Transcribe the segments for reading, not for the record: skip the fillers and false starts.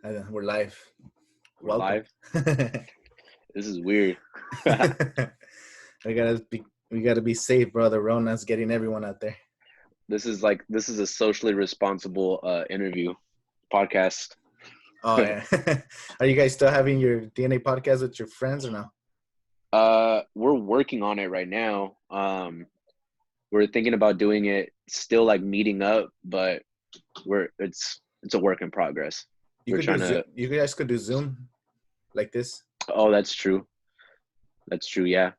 We're live. We're Welcome. live. This is weird. we gotta be safe, bro. The Rona's getting everyone out there. This is a socially responsible interview podcast. Oh yeah. Are you guys still having your DNA podcast with your friends or no? We're working on it right now. We're thinking about doing it, still like meeting up, but it's a work in progress. You We're could do trying Zoom. to. You guys could do Zoom like this. Oh, that's true. That's true. Yeah,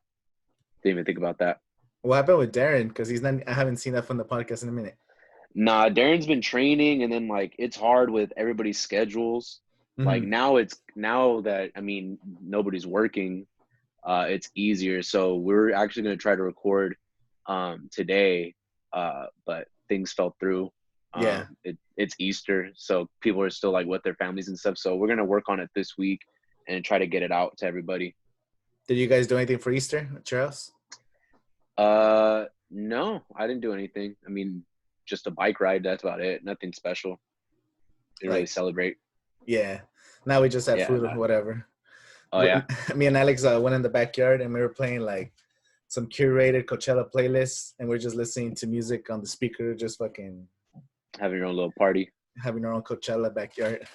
didn't even think about that. What happened with Darren? Because he's not. I haven't seen that from the podcast in a minute. Nah, Darren's been training, and then like it's hard with everybody's schedules. Like Mm-hmm. now that nobody's working. It's easier. So we're actually going to try to record today, but things fell through. Yeah. It's Easter, so people are still like with their families and stuff. So we're going to work on it this week and try to get it out to everybody. Did you guys do anything for Easter at your house? No, I didn't do anything. I mean, just a bike ride. That's about it. Nothing special. Didn't really celebrate. Yeah. Now we just had Yeah. food or whatever. Oh yeah. Me and Alex went in the backyard and we were playing like some curated Coachella playlists, and we're just listening to music on the speaker, just fucking Having your own little party. having our own Coachella backyard.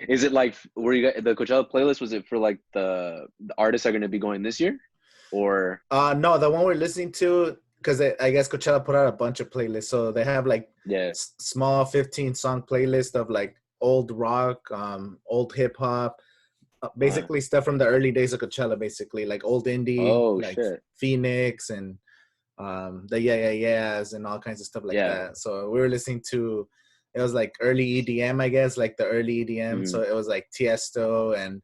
Is it like were you guys, the Coachella playlist? Was it for like the artists are going to be going this year, or? No, the one we're listening to, because I guess Coachella put out a bunch of playlists, so they have like small 15-song playlist of like old rock, old hip hop. Basically stuff from the early days of Coachella, basically like old indie, like shit. Phoenix and the yeahs and all kinds of stuff like that. So we were listening to, it was like early EDM, I guess, like the early EDM. Mm-hmm. So it was like Tiesto and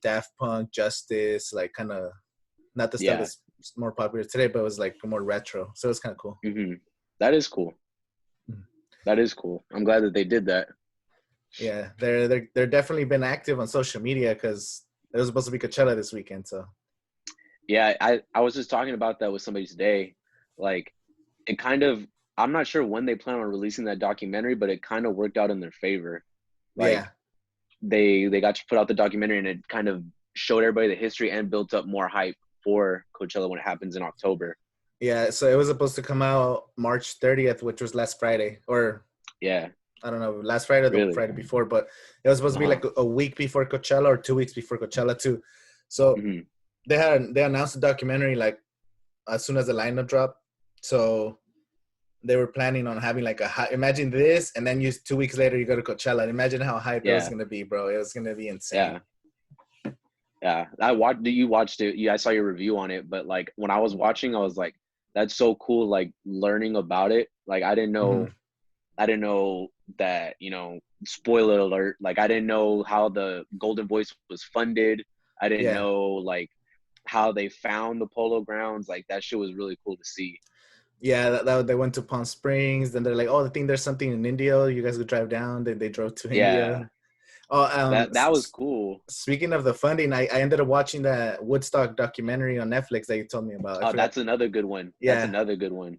Daft Punk, Justice, like kind of not the stuff that's more popular today, but it was like more retro. So it was kind of cool. Mm-hmm. That is cool. Mm-hmm. That is cool. I'm glad that they did that. Yeah, they're definitely been active on social media because it was supposed to be Coachella this weekend. So yeah, I was just talking about that with somebody today. Like it kind of, I'm not sure when they plan on releasing that documentary, but it kind of worked out in their favor. Like they got to put out the documentary and it kind of showed everybody the history and built up more hype for Coachella when it happens in October. Yeah, so it was supposed to come out March 30th, which was last Friday, or I don't know, last Friday or the Friday before, but it was supposed to be like a week before Coachella or 2 weeks before Coachella too. So they announced the documentary like as soon as the lineup dropped. So they were planning on having like imagine this, and then 2 weeks later you go to Coachella. And imagine how hype it was going to be, bro. It was going to be insane. Yeah. You watched it. Yeah, I saw your review on it, but like when I was watching, I was like, that's so cool. Like learning about it. Like I didn't know that, spoiler alert, like I didn't know how the Golden Voice was funded. I didn't know like how they found the Polo Grounds. Like that shit was really cool to see. Yeah, that they went to Palm Springs. Then they're like, oh, I think there's something in India. You guys would drive down. Then they drove to India. Oh, that was cool. Speaking of the funding, I ended up watching that Woodstock documentary on Netflix that you told me about. Oh, that's another good one. Yeah. That's another good one.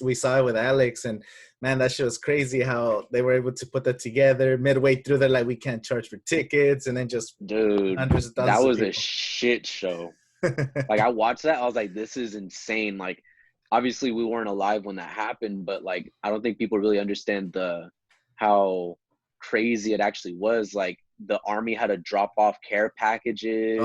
We saw it with Alex, and man, that shit was crazy how they were able to put that together. Midway through, they're like, we can't charge for tickets, and then just hundreds of thousands that was of people. A shit show. Like I watched that, I was like, this is insane. Like obviously we weren't alive when that happened, but like I don't think people really understand how crazy it actually was. Like the army had to drop off care packages.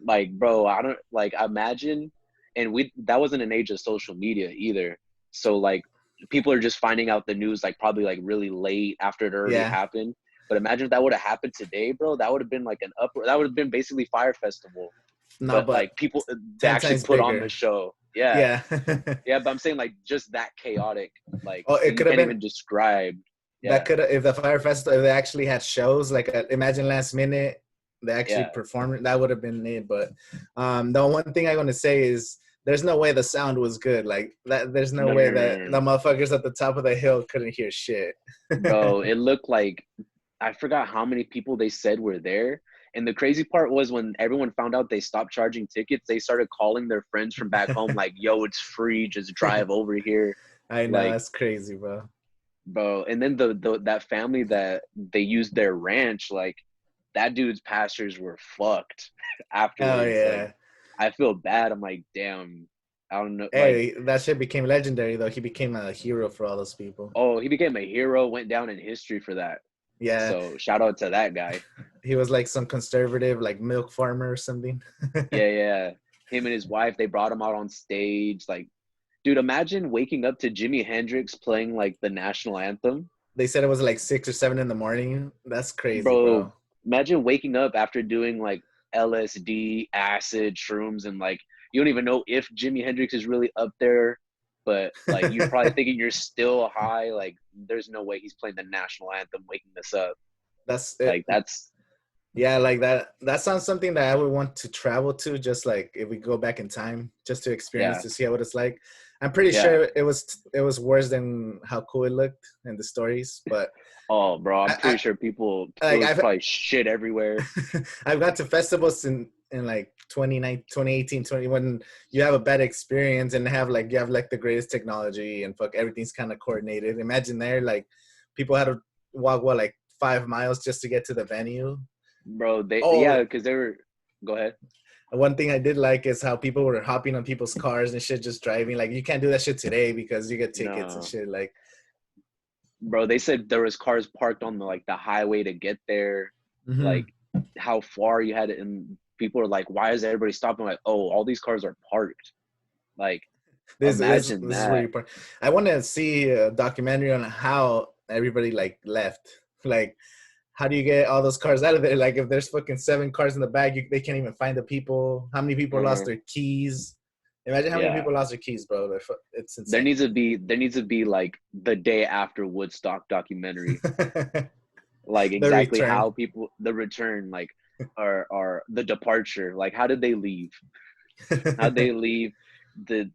Like bro, I don't like imagine. And that wasn't an age of social media either, so like people are just finding out the news like probably like really late after it already happened. But imagine if that would have happened today, bro. That would have been like that would have been basically Fyre Festival. No, but like people they actually put on the show. Yeah, but I'm saying like just that chaotic, like it could have been even described. That could have, if the Fyre Festival, if they actually had shows, like imagine last minute, they actually performed, that would have been it. But the one thing I'm going to say is there's no way the sound was good. Like that, there's no way that the motherfuckers at the top of the hill couldn't hear shit. Bro, it looked like, I forgot how many people they said were there. And the crazy part was when everyone found out they stopped charging tickets, they started calling their friends from back home like, yo, it's free, just drive over here. I know, that's crazy, bro. bro. And then that family that they used their ranch, like that dude's pastures were fucked afterwards. Oh Like yeah. I feel bad. I'm like, damn. I don't know. Like, Hey, that shit became legendary though. He became a hero for all those people. oh, he became a hero. Went down in history for that. Yeah. So shout out to that guy. He was like some conservative, like milk farmer or something. Yeah, yeah. Him and his wife, they brought him out on stage. Like, dude, imagine waking up to Jimi Hendrix playing like the national anthem. They said it was like 6 or 7 in the morning. That's crazy, Bro, bro. imagine waking up after doing like LSD, acid, shrooms, and like you don't even know if Jimi Hendrix is really up there, but like you're probably thinking you're still high. Like, there's no way he's playing the national anthem waking this up. That's it. Like, that's Yeah, like that sounds something that I would want to travel to, just like if we go back in time, just to experience, to see what it's like. I'm pretty sure it was worse than how cool it looked in the stories, but oh, bro, I'm pretty sure people, like, it was probably shit everywhere. I've gone to festivals in like 2018, 20, when you have a bad experience and you have like the greatest technology and fuck everything's kind of coordinated. Imagine there, like people had to walk like 5 miles just to get to the venue. Bro, because they were. Go ahead. One thing I did like is how people were hopping on people's cars and shit, just driving. Like, you can't do that shit today because you get tickets and shit. Like, bro, they said there was cars parked on the highway to get there. Mm-hmm. Like, how far you had it, and people are like, "Why is everybody stopping?" Like, oh, all these cars are parked. Like, imagine that. Is where you park. I want to see a documentary on how everybody like left. Like, how do you get all those cars out of there? Like, if there's fucking 7 cars in the bag, they can't even find the people. How many people lost their keys? Imagine how many people lost their keys, bro. It's insane. There needs to be like the day after Woodstock documentary. Like, exactly how people, the return, like, or the departure. Like, how did they leave? How'd they leave? Did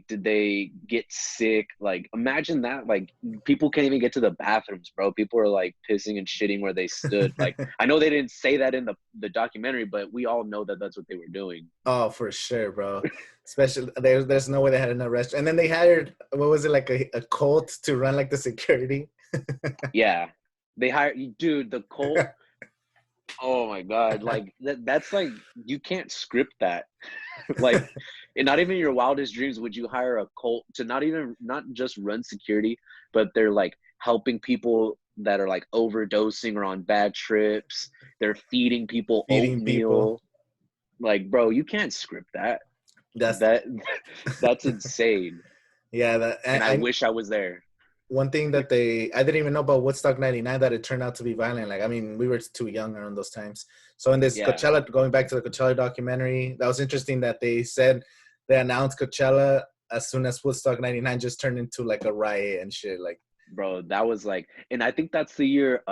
they get sick? Like, imagine that. Like, people can't even get to the bathrooms, bro. People are like pissing and shitting where they stood. Like, I know they didn't say that in the documentary, but we all know that that's what they were doing. Oh, for sure, bro. Especially there's no way they had enough restaurant. And then they hired, what was it, like a cult to run like the security? Yeah, they hired, dude, the cult. Oh my god, like that's like, you can't script that. Like, and not even your wildest dreams would you hire a cult to not just run security, but they're like helping people that are like overdosing or on bad trips. They're feeding people oatmeal. Like, bro, you can't script that. That's insane. Yeah, and I wish I was there. One thing that I didn't even know about Woodstock 99, that it turned out to be violent. Like, I mean, we were too young around those times. So in this Coachella, going back to the Coachella documentary, that was interesting that they said they announced Coachella as soon as Woodstock 99 just turned into like a riot and shit. Like, bro, that was like, and I think that's the year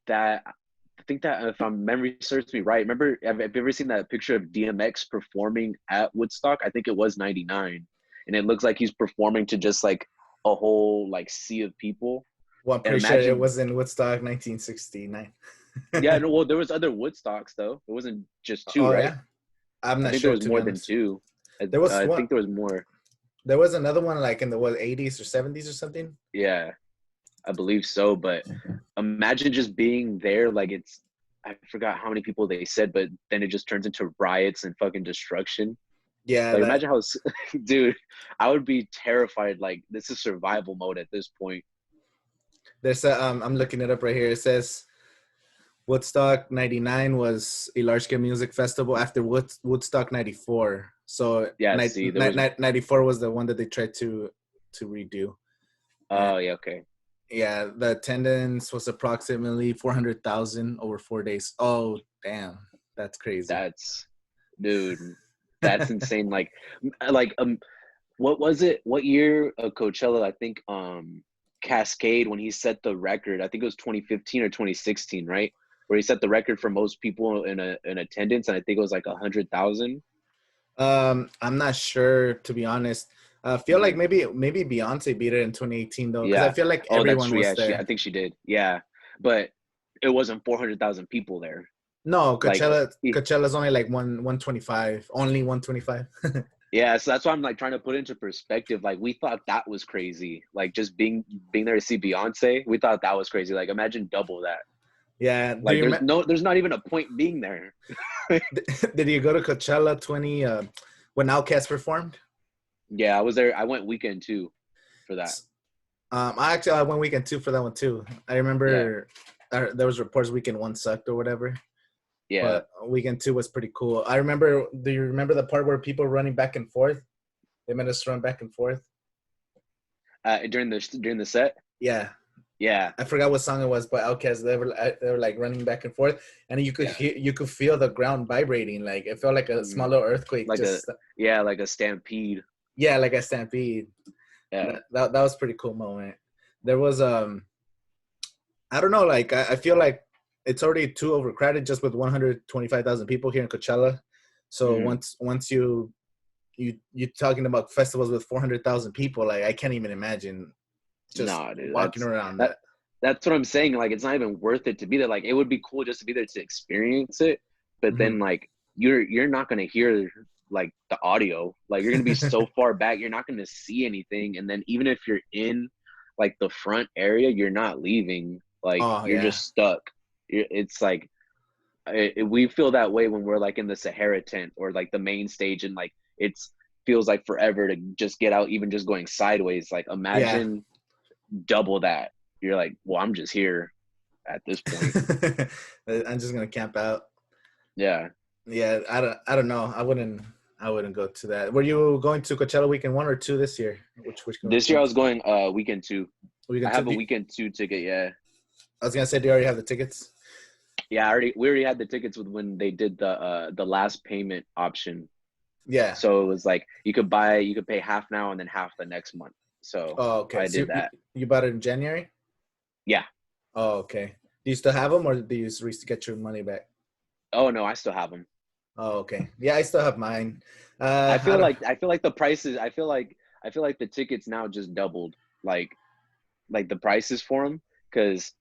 that I think that, if my memory serves me right, remember, have you ever seen that picture of DMX performing at Woodstock? I think it was 99. And it looks like he's performing to just like a whole like sea of people. Well, I'm pretty sure it was in Woodstock 1969. Yeah, no, well, there was other Woodstocks though. It wasn't just 2, right? Yeah? I'm not sure. There was more than 2. There was I think there was more. There was another one like in the 80s or 70s or something. Yeah, I believe so. But imagine just being there. Like, I forgot how many people they said, but then it just turns into riots and fucking destruction. Yeah. Like, imagine how, dude, I would be terrified. Like, this is survival mode at this point. There's I'm looking it up right here. It says Woodstock 99 was a large-scale music festival after Woodstock 94. So yeah, 94 was the one that they tried to redo. Oh, yeah, okay. Yeah, the attendance was approximately 400,000 over 4 days. Oh, damn. That's crazy. Dude, that's insane. Like, what was it? What year of Coachella? I think Cascade, when he set the record, I think it was 2015 or 2016, right? Where he set the record for most people in attendance, and I think it was like 100,000. I'm not sure, to be honest. I feel like maybe Beyonce beat it in 2018 though, because I feel like everyone was there. I think she did. Yeah, but it wasn't 400,000 people there. No, Coachella's only like 125, only 125. Yeah, so that's why I'm like trying to put into perspective. Like we thought that was crazy. Like just being there to see Beyonce, we thought that was crazy. Like imagine double that. Yeah. Like there's not even a point being there. Did you go to Coachella 20 when Outkast performed? Yeah, I was there. I went weekend too for that. I went weekend 2 for that one too. I remember there was reports weekend 1 sucked or whatever. Yeah. But weekend 2 was pretty cool. I remember. Do you remember the part where people were running back and forth? They made us run back and forth. During the set. Yeah. Yeah. I forgot what song it was, but Outkast, they were like running back and forth, and you could you could feel the ground vibrating. Like it felt like a small little earthquake. Like like a stampede. Yeah, like a stampede. Yeah. That was a pretty cool moment. There was I don't know, like I feel like it's already too overcrowded just with 125,000 people here in Coachella. So once you're talking about festivals with 400,000 people, like I can't even imagine just walking around that. That's what I'm saying. Like it's not even worth it to be there. Like it would be cool just to be there to experience it, but then like you're not gonna hear like the audio. Like you're gonna be so far back, you're not gonna see anything. And then even if you're in like the front area, you're not leaving. Like you're just stuck. It's like we feel that way when we're like in the Sahara tent or like the main stage, and like it's feels like forever to just get out, even just going sideways. Like imagine double that. You're like, well, I'm just here at this point. I'm just gonna camp out. Yeah. I don't know. I wouldn't go to that. Were you going to Coachella weekend 1 or 2 this year? Which this year I was going weekend 2. I have a weekend 2 ticket. Yeah. I was gonna say, do you already have the tickets? Yeah, we already had the tickets when they did the last payment option. Yeah. So it was like you could pay half now and then half the next month. So okay. I did that. You bought it in January? Yeah. Oh, okay. Do you still have them, or do you get your money back? Oh no, I still have them. Oh, okay. Yeah, I still have mine. I feel like the prices. I feel like the tickets now just doubled. Like the prices for them, because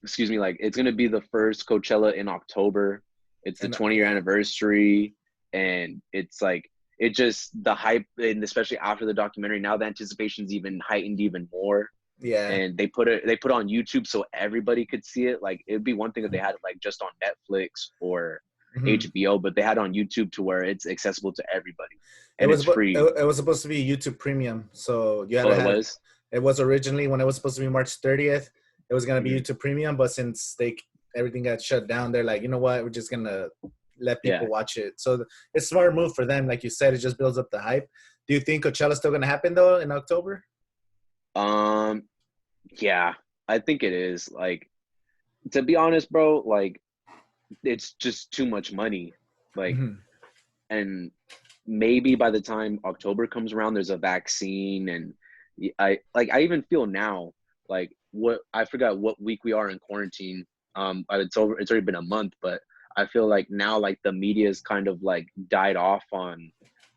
excuse me, like it's gonna be the first Coachella in October. It's the 20-year anniversary, and it's like it just the hype, and especially after the documentary, now the anticipation's even heightened even more. Yeah. And they put it on YouTube so everybody could see it. Like it'd be one thing if they had it like just on Netflix or HBO, but they had it on YouTube to where it's accessible to everybody. And it's free. It was supposed to be YouTube Premium, so you had to have. It was originally, when it was supposed to be March 30th. It was gonna be YouTube Premium, but since everything got shut down, they're like, you know what, we're just gonna let people watch it. So it's a smart move for them, like you said. It just builds up the hype. Do you think Coachella's still gonna happen though in October? Yeah, I think it is. Like, to be honest, bro, like it's just too much money. Like, and maybe by the time October comes around, there's a vaccine, and I even feel now, like I forgot what week we are in quarantine. It's already been a month, but I feel like now, like the media's kind of like died off on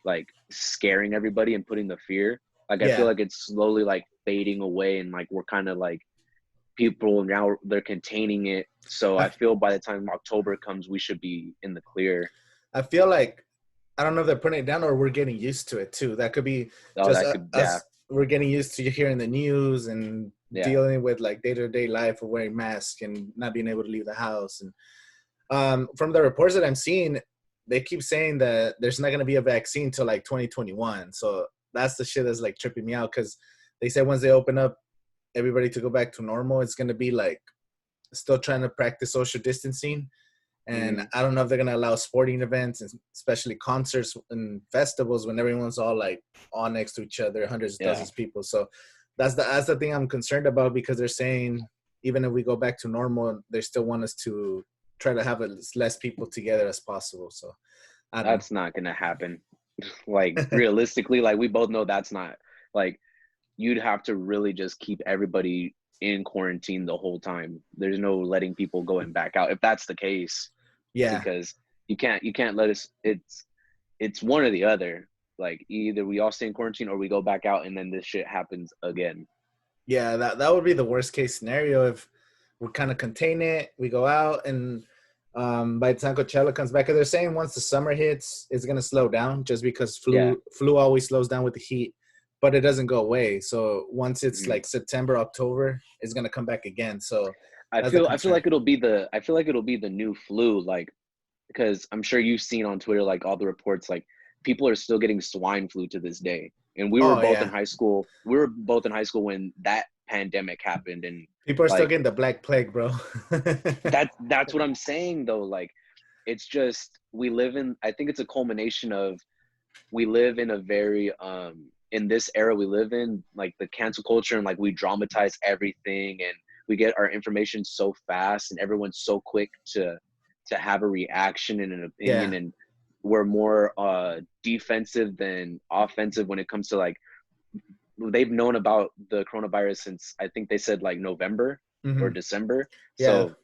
like scaring everybody and putting the fear. Like I feel like it's slowly like fading away, and like we're kind of like people now, they're containing it. So I feel by the time October comes, we should be in the clear. I feel like, I don't know if they're putting it down or we're getting used to it too. That could be us. We're getting used to hearing the news and dealing with like day-to-day life of wearing masks and not being able to leave the house. And from the reports that I'm seeing, they keep saying that there's not going to be a vaccine till like 2021. So that's the shit that's like tripping me out, because they said once they open up everybody to go back to normal, it's going to be like still trying to practice social distancing. And I don't know if they're going to allow sporting events, and especially concerts and festivals, when everyone's all like all next to each other, hundreds of thousands of people. So that's the thing I'm concerned about, because they're saying even if we go back to normal, they still want us to try to have as less people together as possible. So that's not going to happen. Like realistically, like we both know that's not, like you'd have to really just keep everybody in quarantine the whole time. There's no letting people going back out if that's the case. Yeah, because you can't let us. It's one or the other. Like either we all stay in quarantine or we go back out, and then this shit happens again. Yeah, that would be the worst case scenario if we kind of contain it. We go out, and by the time Coachella comes back, 'cause they're saying once the summer hits, it's gonna slow down just because flu always slows down with the heat, but it doesn't go away. So once it's like September, October, it's gonna come back again. So I feel like it'll be the new flu, like, because I'm sure you've seen on Twitter like all the reports, like people are still getting swine flu to this day. And we were both in high school. We were both in high school when that pandemic happened, and people are still getting the Black Plague, bro. That's what I'm saying though. Like, it's just I think it's a culmination of, we live in a very in this era we live in, like the cancel culture, and like we dramatize everything, and we get our information so fast, and everyone's so quick to have a reaction and an opinion, and we're more defensive than offensive when it comes to, like, they've known about the coronavirus since, I think they said like November or December. So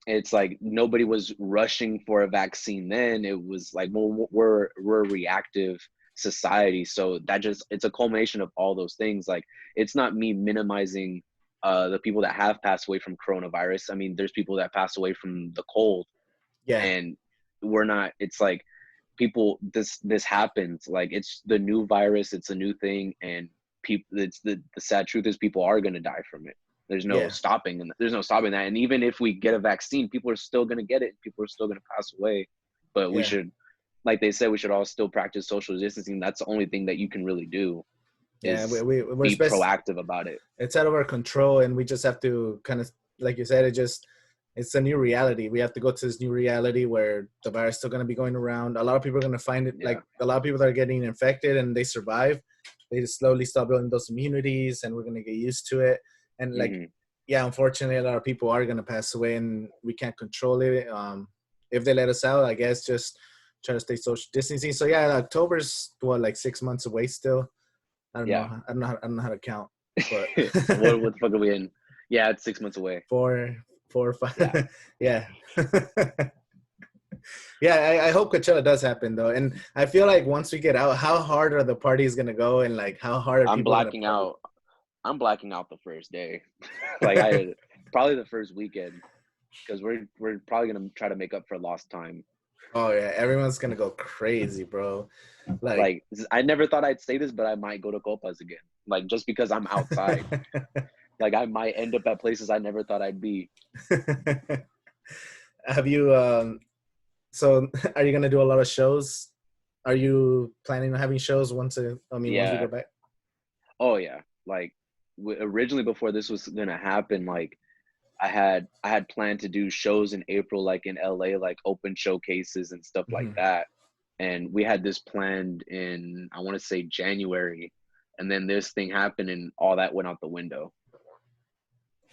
it's like nobody was rushing for a vaccine then. It was like, well, we're a reactive society. So it's a culmination of all those things. Like, it's not me minimizing the people that have passed away from coronavirus. I mean, there's people that passed away from the cold. And it's like, people, this happens. Like, it's the new virus, it's a new thing, and people, it's the sad truth is people are going to die from it. There's no stopping, and there's no stopping that. And even if we get a vaccine, people are still going to get it. People are still going to pass away. But we should, like they said, we should all still practice social distancing. That's the only thing that you can really do. We're be proactive about it. It's out of our control, and we just have to kind of, like you said, it's a new reality. We have to go to this new reality where the virus is still going to be going around. A lot of people are going to find it, like a lot of people that are getting infected and they survive. They just slowly start building those immunities, and we're going to get used to it. And like, unfortunately, a lot of people are going to pass away, and we can't control it. If they let us out, I guess just try to stay social distancing. So October's like 6 months away still. I don't know. I don't know how to count. But what the fuck are we in? Yeah, it's 6 months away. 4 or 5. Yeah. I hope Coachella does happen though, and I feel like once we get out, how hard are the parties gonna go, and like how hard are people? I'm blacking out the first day, like probably the first weekend, because we're probably gonna try to make up for lost time. Oh yeah, everyone's gonna go crazy, bro. Like I never thought I'd say this, but I might go to copas again, like just because I'm outside. Like I might end up at places I never thought I'd be. Have you? So are you gonna do a lot of shows? Are you planning on having shows once we go back? Oh yeah, like originally before this was gonna happen, like I had planned to do shows in April, like in LA, like open showcases and stuff like that. And we had this planned in, I want to say January, and then this thing happened and all that went out the window.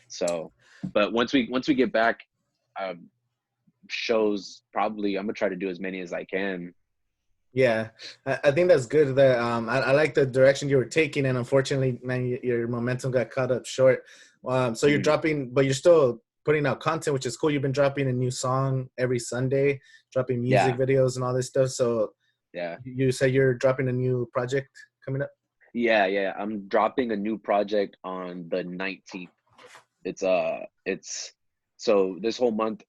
So, but once we get back, shows, probably I'm gonna try to do as many as I can. Yeah, I think that's good. That I like the direction you were taking, and unfortunately, man, your momentum got cut up short. So you're dropping, but you're still putting out content, which is cool. You've been dropping a new song every Sunday, dropping music videos and all this stuff. So you said you're dropping a new project coming up. Yeah, I'm dropping a new project on the 19th. It's so this whole month,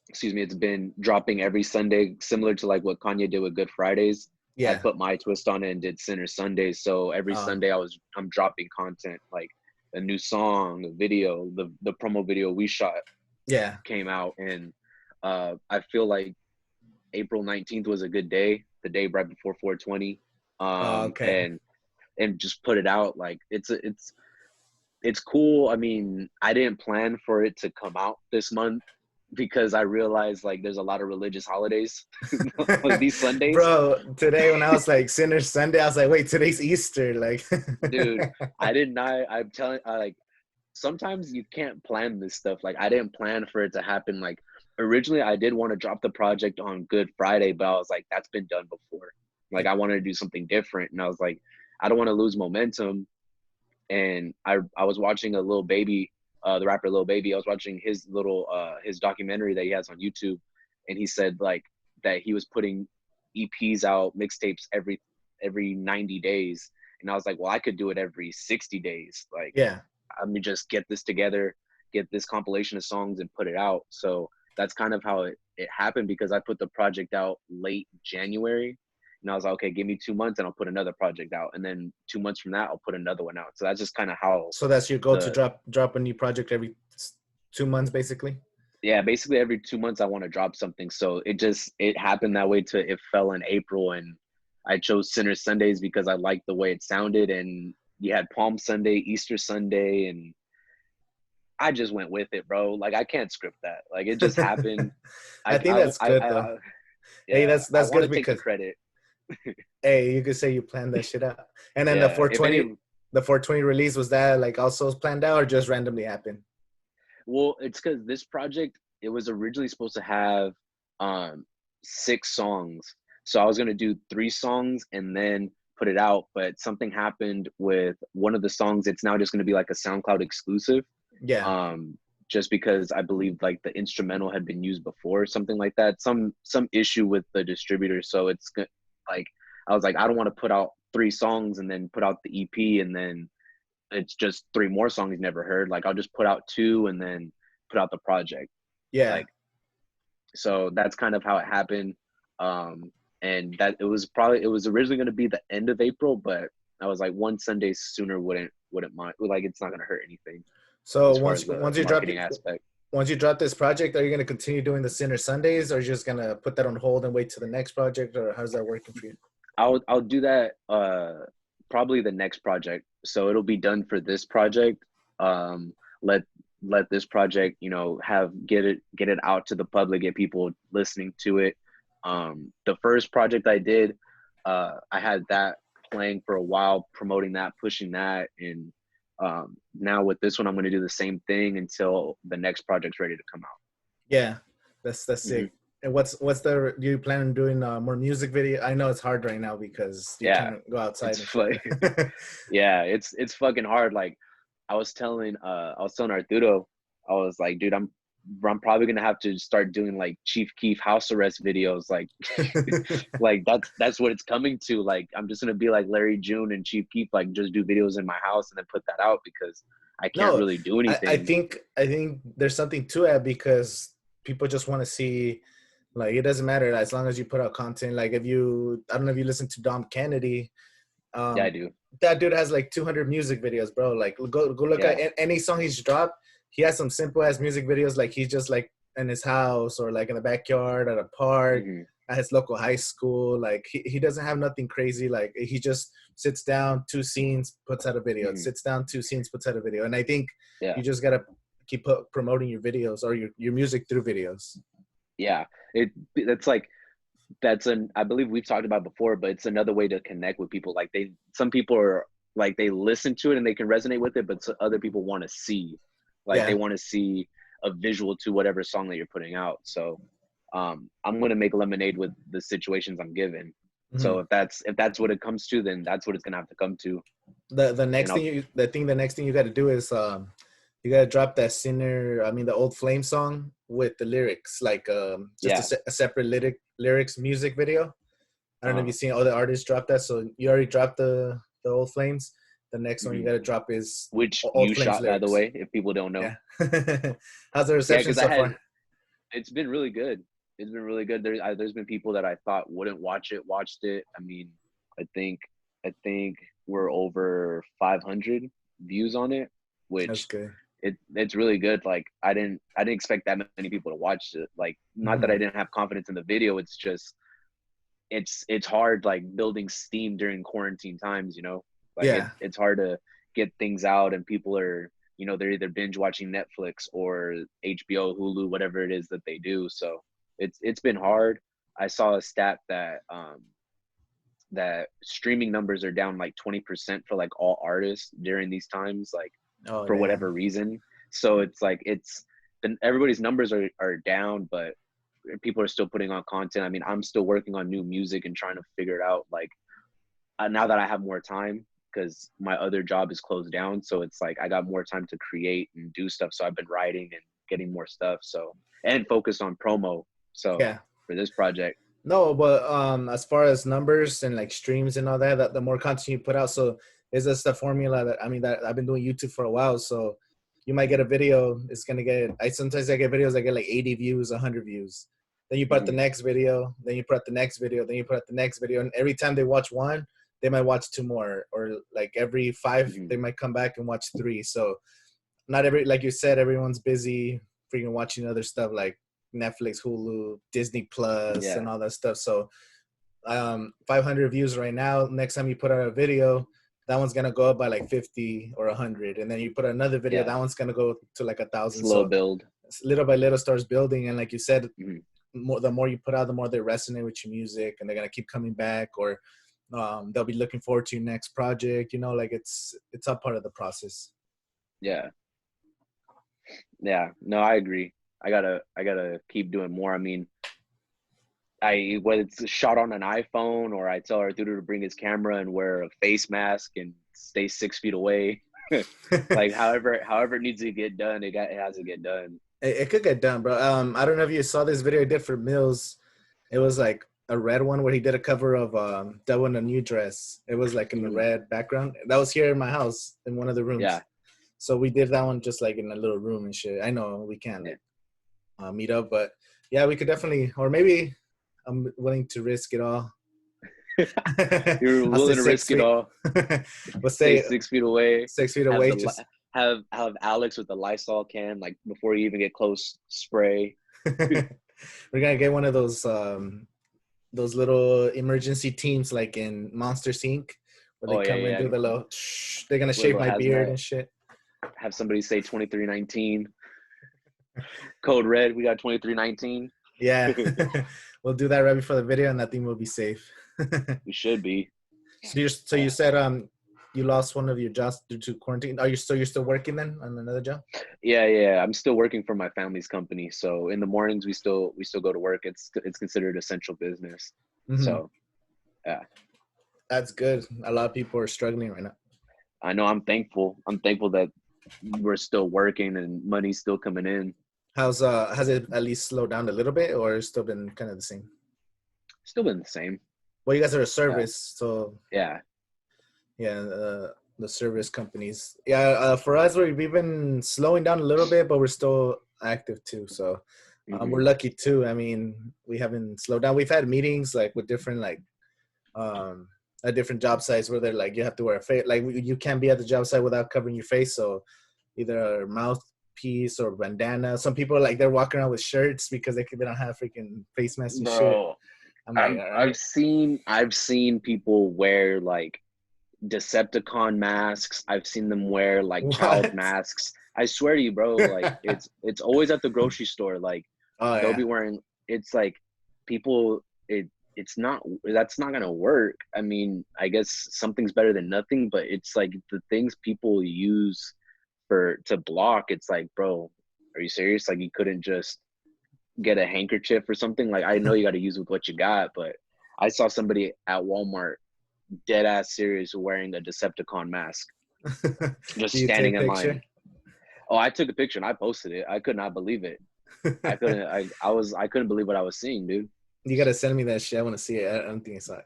it's been dropping every Sunday, similar to like what Kanye did with Good Fridays. I put my twist on it and did Sinner Sundays. So every Sunday I'm dropping content, like a new song, a video, the promo video we shot came out. And I feel like April 19th was a good day, the day right before 420. And just put it out. Like it's cool. I mean, I didn't plan for it to come out this month, because I realized like there's a lot of religious holidays like these Sundays. Bro, today when I was like Sinner Sunday, I was like, wait, today's Easter. Like, dude, I did not. I'm telling, like, sometimes you can't plan this stuff. Like, I didn't plan for it to happen. Like, originally I did want to drop the project on Good Friday, but I was like, that's been done before. Like, I wanted to do something different, and I was like, I don't want to lose momentum. And I was watching a Lil Baby, the rapper Lil Baby. I was watching his his documentary that he has on YouTube, and he said like that he was putting EPs out, mixtapes every 90 days. And I was like, well, I could do it every 60 days. Like, let me just get this together, get this compilation of songs and put it out. So that's kind of how it happened, because I put the project out late January. And I was like, okay, give me 2 months and I'll put another project out. And then 2 months from that, I'll put another one out. So that's just kind of how. So that's your goal, to drop a new project every 2 months, basically? Yeah, basically every 2 months I want to drop something. So it happened that way it fell in April, and I chose Sinner Sundays because I liked the way it sounded. And you had Palm Sunday, Easter Sunday, and I just went with it, bro. Like, I can't script that. Like, it just happened. I think that's good, though. Yeah, hey, that's good because take the credit. Hey, you could say you planned that shit out. And then the 420 release, was that like also planned out or just randomly happened? Well, it's because this project, it was originally supposed to have 6 songs. So I was going to do 3 songs and then put it out, but something happened with one of the songs. It's now just going to be like a SoundCloud exclusive. Yeah. Just because I believe like the instrumental had been used before or something like that. Some issue with the distributor. So it's like, I was like, I don't want to put out 3 songs and then put out the EP and then it's just 3 more songs never heard. Like, I'll just put out 2 and then put out the project. Yeah. Like, so that's kind of how it happened. And that it was originally going to be the end of April, but I was like, one Sunday sooner wouldn't mind. Like, it's not going to hurt anything. So once you drop this project, are you going to continue doing the Sinner Sundays, or are you just going to put that on hold and wait to the next project, or how's that working for you? I'll do that probably the next project. So it'll be done for this project. Let this project, get it out to the public, get people listening to it. The first project I did, I had that playing for a while, promoting that, pushing that, and now with this one, I'm going to do the same thing until the next project's ready to come out. Yeah, that's sick. And do you plan on doing more music video? I know it's hard right now because you can't go outside. Yeah, it's fucking hard. Like, I was telling Arturo, I was like, dude, I'm probably gonna have to start doing like Chief Keef house arrest videos. Like, like that's what it's coming to. Like, I'm just gonna be like Larry June and Chief Keef, like just do videos in my house and then put that out because I can't really do anything. I think there's something to it because people just want to see. Like, it doesn't matter as long as you put out content. Like, I don't know if you listen to Dom Kennedy. Yeah, I do. That dude has like 200 music videos, bro. Like, go look at any song he's dropped. He has some simple ass music videos. Like, he's just like in his house or like in the backyard at a park, at his local high school. Like, he doesn't have nothing crazy. Like, he just sits down, 2 scenes, puts out a video. Sits down, 2 scenes, puts out a video. And I think you just gotta keep promoting your videos or your music through videos. Yeah, I believe we've talked about before, but it's another way to connect with people. Like, some people are like, they listen to it and they can resonate with it, but other people want to see, like, they want to see a visual to whatever song that you're putting out. So I'm going to make lemonade with the situations I'm given. So if that's what it comes to, then that's what it's going to have to come to. The next thing you got to do is you got to drop that the Old Flame song with the lyrics, like a separate lyrics music video. I don't know if you've seen other artists drop that. So you already dropped the Old Flames. The next one you got to drop is which Old you Flames shot, lyrics. by the way, if people don't know. Yeah. How's the reception so far? It's been really good. It's been really good. There's been people that I thought wouldn't watched it. I mean, I think we're over 500 views on it, which that's good. It's really good. Like, I didn't expect that many people to watch it. Like, not that I didn't have confidence in the video. It's just it's hard, like, building steam during quarantine times. Like, it's hard to get things out, and people are they're either binge watching Netflix or HBO, Hulu, whatever it is that they do. So it's been hard. I saw a stat that that streaming numbers are down like 20% for like all artists during these times, like for whatever reason. So it's like everybody's numbers are down, but people are still putting on content. I mean, I'm still working on new music and trying to figure it out. Like, now that I have more time, because my other job is closed down, so it's like I got more time to create and do stuff. So I've been writing and getting more stuff. So, and focused on promo. So for this project. No, but as far as numbers and like streams and all that, the more content you put out, so is this the formula that I've been doing YouTube for a while. So you might get a video. It's gonna get. Sometimes I get videos that get like 80 views, 100 views. Then you put the next video. Then you put the next video. Then you put the next video. And every time they watch one, they might watch two more. Or like every 5, they might come back and watch 3. So not like you said, everyone's busy freaking watching other stuff like Netflix, Hulu, Disney Plus, and all that stuff. So 500 views right now. Next time you put out a video, that one's gonna go up by like 50 or 100, and then you put another video, that one's gonna go to like 1,000. Slow build. Little by little starts building, and like you said, the more you put out, the more they resonate with your music, and they're gonna keep coming back, or they'll be looking forward to your next project. You know, like it's all part of the process. Yeah. No, I agree. I gotta keep doing more. I mean, whether it's shot on an iPhone, or I tell Arturo to bring his camera and wear a face mask and stay 6 feet away. Like however it needs to get done, it has to get done. It could get done, bro. I don't know if you saw this video he did for Mills. It was like a red one where he did a cover of Devil in a New Dress. It was like in the red background. That was here in my house in one of the rooms. Yeah. So we did that one just like in a little room and shit. I know we can't meet up, but yeah, we could definitely, or maybe I'm willing to risk it all. You're willing to risk it all. Let's say 6 feet away. 6 feet away. Have Alex with the Lysol can, like before you even get close, spray. We're gonna get one of those little emergency teams like in Monster Inc. where they come and do the little. They're gonna shave my beard and shit. Have somebody say 2319. Code red. We got 2319. Yeah, we'll do that right before the video, and that thing will be safe. We should be. So you said you lost one of your jobs due to quarantine. You're still working then on another job? Yeah. I'm still working for my family's company. So in the mornings we still go to work. It's considered essential business. So yeah. That's good. A lot of people are struggling right now. I know. I'm thankful that we're still working and money's still coming in. Has it at least slowed down a little bit, or still been kind of the same? Still been the same. Well, you guys are a service, so yeah, the service companies. Yeah, for us, we've been slowing down a little bit, but we're still active too. So we're lucky too. I mean, we haven't slowed down. We've had meetings like with different at different job sites where they're like, you have to wear a face. Like you can't be at the job site without covering your face. So either a mouthpiece or bandana. Some people are like they're walking around with shirts because they don't have freaking face masks and shit. I've seen people wear like Decepticon masks. I've seen them wear like child masks. I swear to you, bro. Like it's always at the grocery store. Like they'll be wearing. It's like people. It's not. That's not gonna work. I mean, I guess something's better than nothing. But it's like the things people use to block. It's like, bro, are you serious? Like you couldn't just get a handkerchief or something. Like I know you got to use with what you got, but I saw somebody at Walmart dead ass serious wearing a Decepticon mask, just standing in line. Oh, I took a picture and I posted it. I could not believe it. I couldn't believe what I was seeing, dude. You gotta send me that shit. I want to see it. I don't think I saw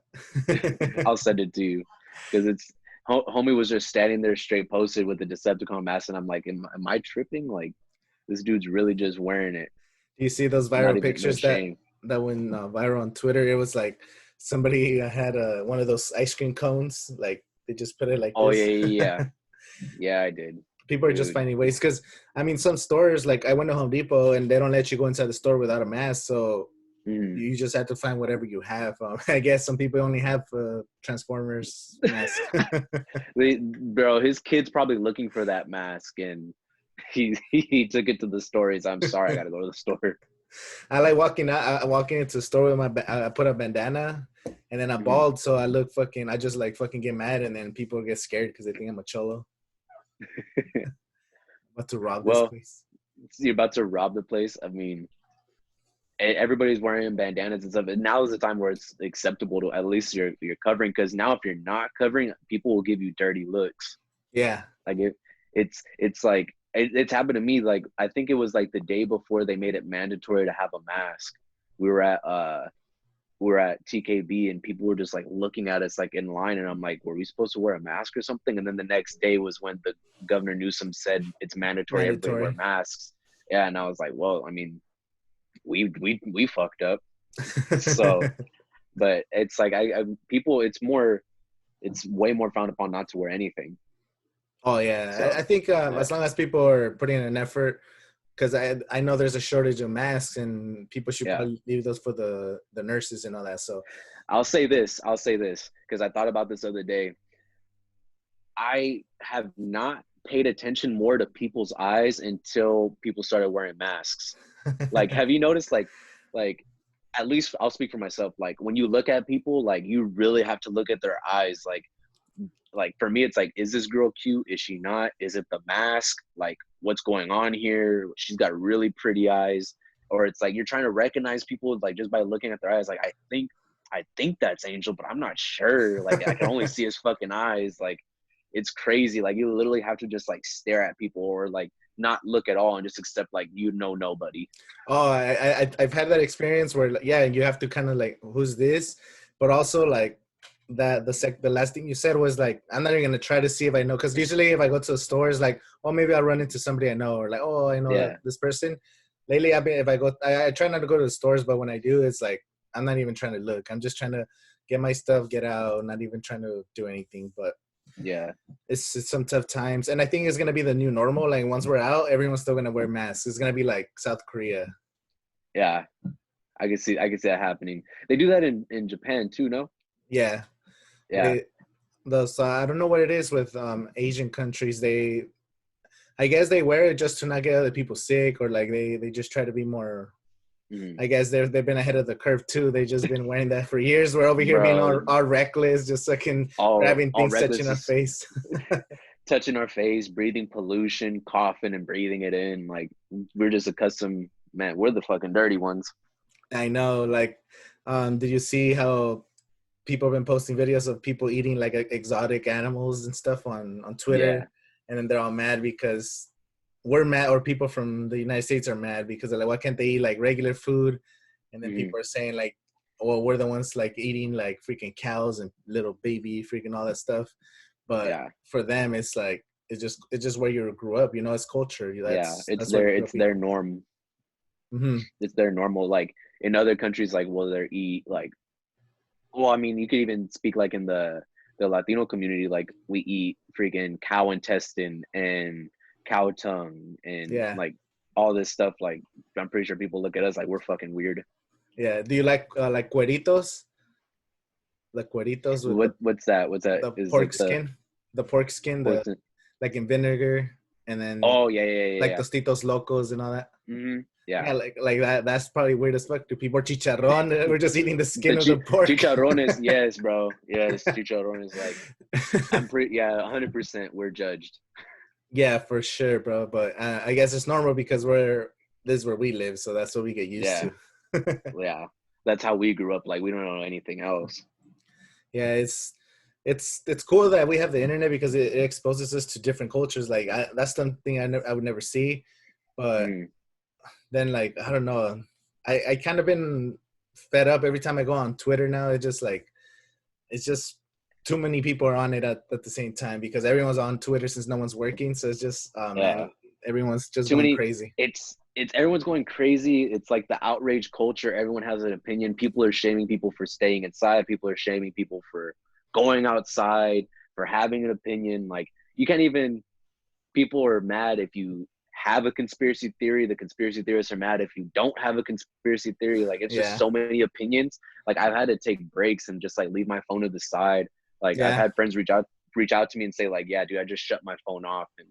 it. I'll send it to you because it's homie was just standing there straight posted with the Decepticon mask, and I'm like, am I tripping? Like this dude's really just wearing it. Do you see those viral pictures that went viral on Twitter? It was like somebody had one of those ice cream cones. Like they just put it like this. Yeah. Yeah, I did. People are just finding ways because, I mean, some stores, like I went to Home Depot and they don't let you go inside the store without a mask. So you just have to find whatever you have. I guess some people only have Transformers mask. Bro, his kid's probably looking for that mask and he took it to the store. I'm sorry, I got to go to the store. I like walking into the store with I put a bandana and then I bald. So I just like fucking get mad and then people get scared because they think I'm a cholo. About to rob this place. You're about to rob the place. I mean, everybody's wearing bandanas and stuff. And now is the time where it's acceptable to at least you're covering. Because now if you're not covering, people will give you dirty looks. Yeah, like it's like it's happened to me. Like I think it was like the day before they made it mandatory to have a mask. We were at we were at TKB and people were just like looking at us like in line, and I'm like, were we supposed to wear a mask or something? And then the next day was when the Governor Newsom said it's mandatory. Everybody wear masks. Yeah, and I was like, well, I mean, we fucked up. So, but it's like people, it's way more frowned upon not to wear anything. Oh yeah, so, I think as long as people are putting in an effort, because I know there's a shortage of masks and people should probably leave those for the nurses and all that. So I'll say this because I thought about this the other day. I have not paid attention more to people's eyes until people started wearing masks. Like, have you noticed like at least I'll speak for myself. Like when you look at people, like you really have to look at their eyes. Like for me, it's like, is this girl cute? Is she not? Is it the mask? Like what's going on here? She's got really pretty eyes. Or it's like, you're trying to recognize people like just by looking at their eyes. Like, I think that's Angel, but I'm not sure. Like I can only see his fucking eyes. Like it's crazy. Like you literally have to just like stare at people or like not look at all and just accept like nobody. Oh, I've had that experience where you have to kind of like, who's this? But also like the last thing you said was like, I'm not even gonna try to see if I know, because usually if I go to a store, it's like, oh, maybe I'll run into somebody I know, or like, oh, I know this person. Lately, I try not to go to the stores, but when I do, it's like I'm not even trying to look. I'm just trying to get my stuff, get out, not even trying to do anything. But it's some tough times, and I think it's gonna be the new normal. Like once we're out, everyone's still gonna wear masks. It's gonna be like South Korea. Yeah, I can see that happening. They do that in Japan too, no? Yeah. So I don't know what it is with Asian countries. I guess they wear it just to not get other people sick, or like they just try to be more. I guess they've been ahead of the curve too. They've just been wearing that for years. We're over here being all reckless, just fucking grabbing things, touching our face, touching our face, breathing pollution, coughing and breathing it in. Like we're just accustomed. Man, we're the fucking dirty ones. I know. Like, did you see how people have been posting videos of people eating like exotic animals and stuff on Twitter, and then they're all mad because we're mad, or people from the United States are mad because they're like, why can't they eat like regular food? And then people are saying like, well, we're the ones like eating like freaking cows and little baby freaking all that stuff. But for them, it's like it's just where you grew up, you know, it's culture. It's their norm. It's their normal. Like in other countries, like will they eat like, well, I mean, you could even speak like in the Latino community, like we eat freaking cow intestine and cow tongue and like all this stuff. Like I'm pretty sure people look at us like we're fucking weird. Yeah. Do you like cueritos? The cueritos with what's that? The pork skin. The pork skin, like in vinegar, and then like Tostitos Locos and all that. Yeah, like that. That's probably weird as fuck to people. Chicharrón, we're just eating the skin of the pork. Chicharrones, yes, bro. Yes, chicharrones. Like, I'm pretty. Yeah, 100%. We're judged. Yeah, for sure, bro. But I guess it's normal because this is where we live, so that's what we get used to. Yeah, that's how we grew up. Like we don't know anything else. Yeah, it's cool that we have the internet because it exposes us to different cultures. Like that's something I would never see, but. Then like I don't know, I kind of been fed up every time I go on Twitter now. It's just too many people are on it at the same time because everyone's on Twitter since no one's working. So it's just man, everyone's just going crazy. It's everyone's going crazy. It's like the outrage culture. Everyone has an opinion. People are shaming people for staying inside. People are shaming people for going outside, for having an opinion. Like you can't even. People are mad if you have a conspiracy theory. The conspiracy theorists are mad if you don't have a conspiracy theory. Like it's just so many opinions. Like I've had to take breaks and just like leave my phone to the side. Like I've had friends reach out to me and say like, yeah, dude, I just shut my phone off and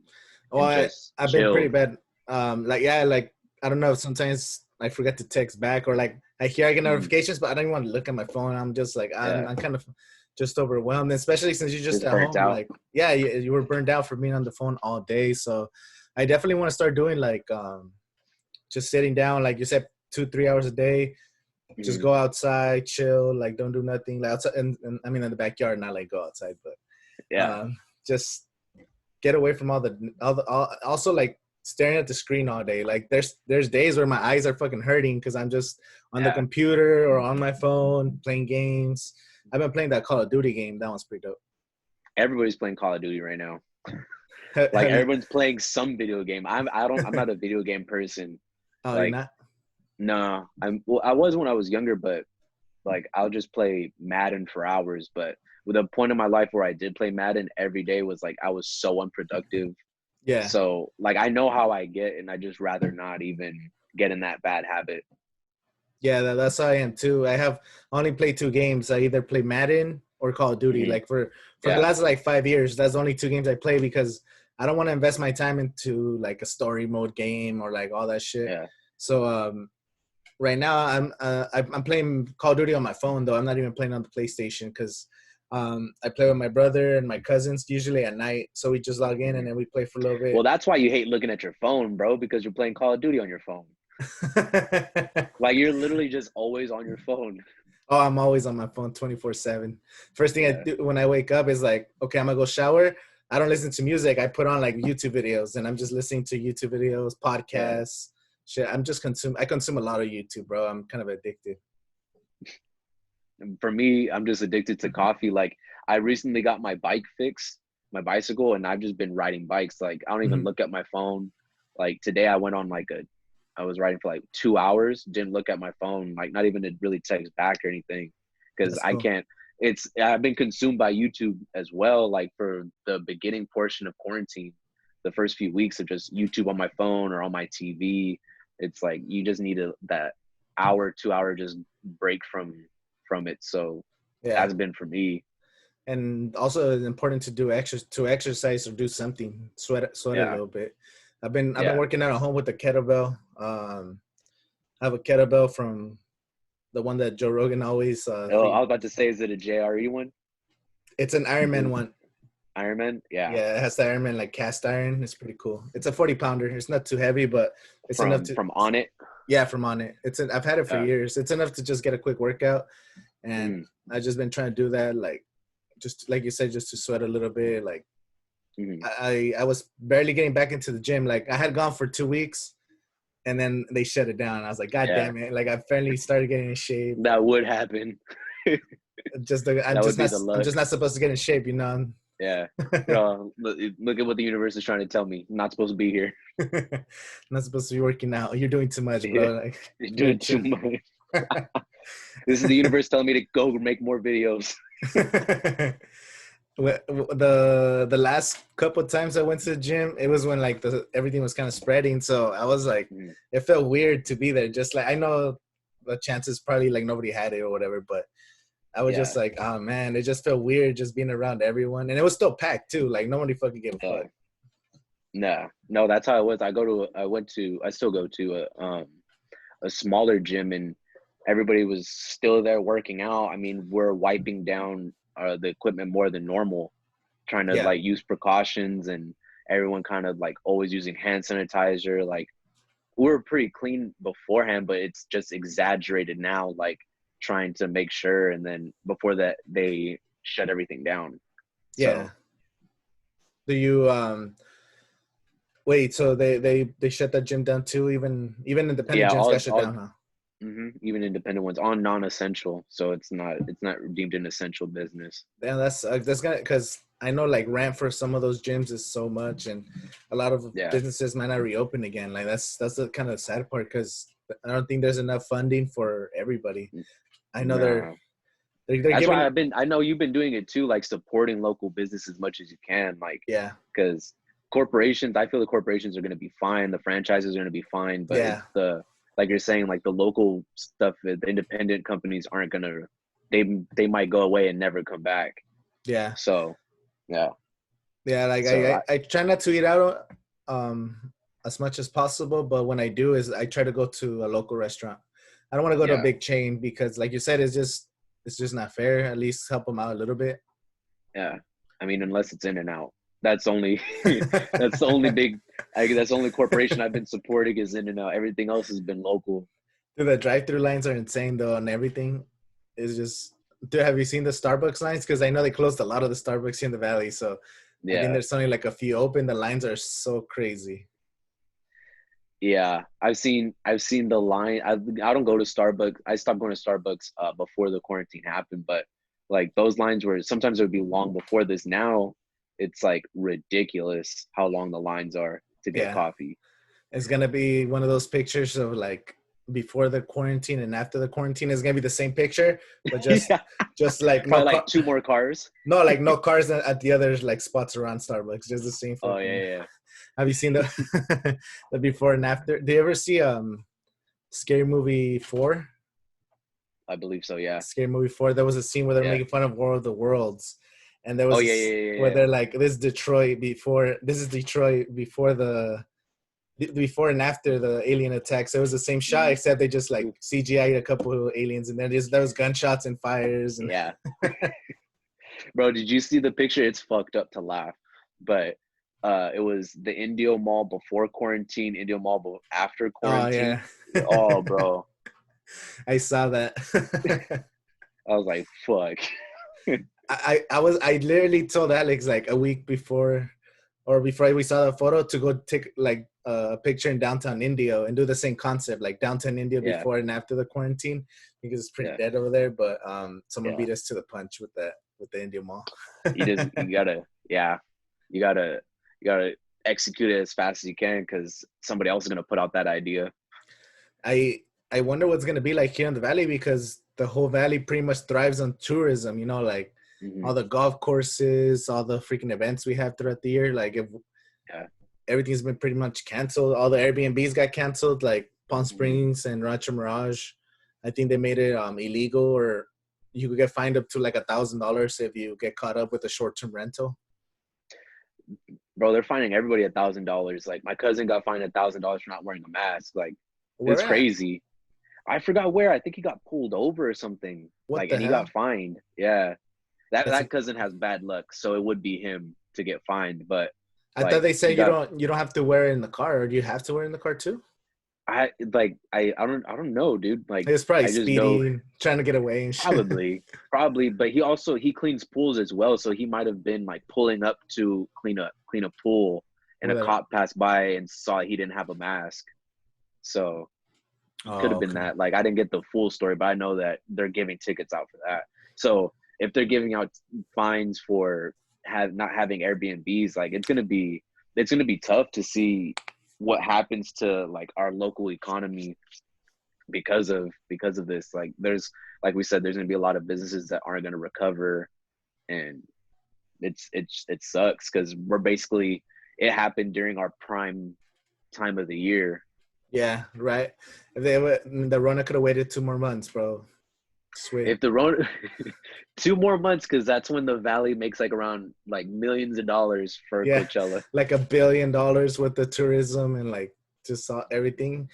I've been pretty bad. Like I don't know, sometimes I forget to text back, or like I get notifications but I don't even want to look at my phone. I'm just like I'm kind of just overwhelmed, especially since you're just at home. Out. Like you were burned out for being on the phone all day. So I definitely want to start doing like just sitting down, like you said, 2-3 hours a day. Just go outside, chill, like don't do nothing. Like outside, and I mean in the backyard, not like go outside, but just get away from all also like staring at the screen all day. Like there's days where my eyes are fucking hurting because I'm just on the computer or on my phone playing games. I've been playing that Call of Duty game. That one's pretty dope. Everybody's playing Call of Duty right now. Like everyone's playing some video game. I'm not a video game person. Oh, like, you're not? No, I was when I was younger, but like I'll just play Madden for hours. But with a point in my life where I did play Madden every day was like I was so unproductive. Yeah. So like I know how I get, and I just rather not even get in that bad habit. Yeah, that's how I am too. I only played 2 games. I either play Madden or Call of Duty. Like for the last like 5 years, that's the only 2 games I play because I don't want to invest my time into like a story mode game or like all that shit. Yeah. So right now I'm playing Call of Duty on my phone though. I'm not even playing on the PlayStation because I play with my brother and my cousins usually at night. So we just log in and then we play for a little bit. Well, that's why you hate looking at your phone, bro, because you're playing Call of Duty on your phone. Like you're literally just always on your phone. Oh, I'm always on my phone 24/7. First thing I do when I wake up is like, okay, I'm gonna go shower. I don't listen to music. I put on like YouTube videos and I'm just listening to YouTube videos, podcasts. Shit, I consume a lot of YouTube, bro. I'm kind of addicted. For me, I'm just addicted to coffee. Like I recently got my bike fixed, my bicycle, and I've just been riding bikes. Like I don't even look at my phone. Like today I went on I was riding for like 2 hours, didn't look at my phone, like not even to really text back or anything. Because I can't, I've been consumed by YouTube as well. Like for the beginning portion of quarantine, the first few weeks of just YouTube on my phone or on my TV. It's like, you just need that hour, 2 hour just break from it. So that's been for me. And also it's important to exercise or do something, sweat a little bit. I've been working out at home with the kettlebell. I have a kettlebell from the one that Joe Rogan always. I was about to say, is it a JRE one? It's an Ironman one. Ironman, yeah. Yeah, it has the Ironman like cast iron. It's pretty cool. It's a 40-pounder. It's not too heavy, but it's enough to from On It. Yeah, from On It. I've had it for years. It's enough to just get a quick workout, and I've just been trying to do that, like just like you said, just to sweat a little bit, like. I was barely getting back into the gym. Like I had gone for 2 weeks and then they shut it down. I was like, God damn it. Like I finally started getting in shape. That would happen. I'm just not supposed to get in shape, you know? Yeah. Look at what the universe is trying to tell me. I'm not supposed to be here. Not supposed to be working out. You're doing too much, bro. Like, you're doing too much. This is the universe telling me to go make more videos. The last couple of times I went to the gym, it was when like everything was kind of spreading. So I was like, it felt weird to be there. Just like, I know the chances probably like nobody had it or whatever, but I was just like, oh man, it just felt weird just being around everyone. And it was still packed too. Like nobody fucking gave a fuck. No, that's how it was. I still go to a smaller gym, and everybody was still there working out. I mean, we're wiping down the equipment more than normal, trying to like use precautions, and everyone kind of like always using hand sanitizer. Like we were pretty clean beforehand, but it's just exaggerated now, like trying to make sure. And then before that, they shut everything down. Yeah. Do you wait? So they shut that gym down too? Even independent gyms got shut down, huh? Even independent ones on non-essential, so it's not deemed an essential business. Yeah, that's gonna, because I know like rent for some of those gyms is so much, and a lot of businesses might not reopen again. Like that's the kind of sad part, because I don't think there's enough funding for everybody. I know they're that's why I know you've been doing it too, like supporting local business as much as you can, like because corporations, I feel the corporations are going to be fine, the franchises are going to be fine, but it's like you're saying, like the local stuff, the independent companies aren't gonna, they might go away and never come back. Yeah. So, like so I try not to eat out as much as possible, but when I do, is I try to go to a local restaurant. I don't want to go to a big chain because, like you said, it's just not fair. At least help them out a little bit. Yeah, I mean, unless it's In-N-Out. That's the only corporation I've been supporting is In-N-Out. Everything else has been local. Dude, the drive-through lines are insane though, and everything is just. Dude, have you seen the Starbucks lines? Because I know they closed a lot of the Starbucks here in the Valley, so I think there's only like a few open. The lines are so crazy. Yeah, I've seen the line. I don't go to Starbucks. I stopped going to Starbucks before the quarantine happened, but like those lines were sometimes it would be long before this. Now it's like ridiculous how long the lines are to get Yeah. coffee. It's gonna be one of those pictures of like before the quarantine and after the quarantine. Is gonna be the same picture, but Yeah, just like probably like two more cars. no, like no cars at the other like spots around Starbucks. Just the same Oh fucking. yeah. Have you seen the the before and after? Do you ever see Scary Movie 4? I believe so. Yeah. Scary Movie 4. There was a scene where they're Yeah. making fun of War of the Worlds, and there Oh was yeah. where they're like, "This is Detroit before. This is Detroit before and after the alien attacks." It was the same shot, except they just like CGI'd a couple of aliens, and then there was gunshots and fires. And Yeah. Bro, did you see the picture? It's fucked up to laugh, but it was the Indio Mall before quarantine, Indio Mall after oh quarantine. yeah, Oh, bro, I saw that. I was like, fuck. I literally told Alex like a week before or before we saw the photo to go take like a picture in downtown India and do the same concept, like downtown India Yeah. before and after the quarantine, because it's pretty Yeah. dead over there. But someone Yeah. beat us to the punch with the India Mall. You gotta execute it as fast as you can because somebody else is gonna put out that idea. I wonder what's gonna be like here in the valley, because the whole valley pretty much thrives on tourism. You know, like all the golf courses, all the freaking events we have throughout the year. Like if everything's been pretty much canceled, all the Airbnbs got canceled. Like Palm Springs and Rancho Mirage, I think they made it illegal, or you could get fined up to like $1,000 if you get caught up with a short-term rental. Bro, they're finding everybody $1,000. Like my cousin got fined $1,000 for not wearing a mask. Like it's crazy. I forgot where. I think he got pulled over or something. What and he hell? got fined. Yeah, that cousin has bad luck, so it would be him to get fined. But I thought they said you don't have to wear it in the car, or do you have to wear it in the car too? I don't know, dude. Like it's probably I just speeding, know, trying to get away and shit. probably. But he cleans pools as well, so he might have been like pulling up to clean a pool, and a cop passed by and saw he didn't have a mask. So could have been that. Like I didn't get the full story, but I know that they're giving tickets out for that. So if they're giving out fines for not having Airbnbs, like it's gonna be tough to see what happens to like our local economy because of this. Like like we said, there's gonna be a lot of businesses that aren't gonna recover, and it sucks because it happened during our prime time of the year. Yeah, right. If the Rona could have waited 2 more months, bro. Sweet. If the Rona 2 more months, because that's when the valley makes like around like millions of dollars for Coachella. Like $1 billion with the tourism and like just everything.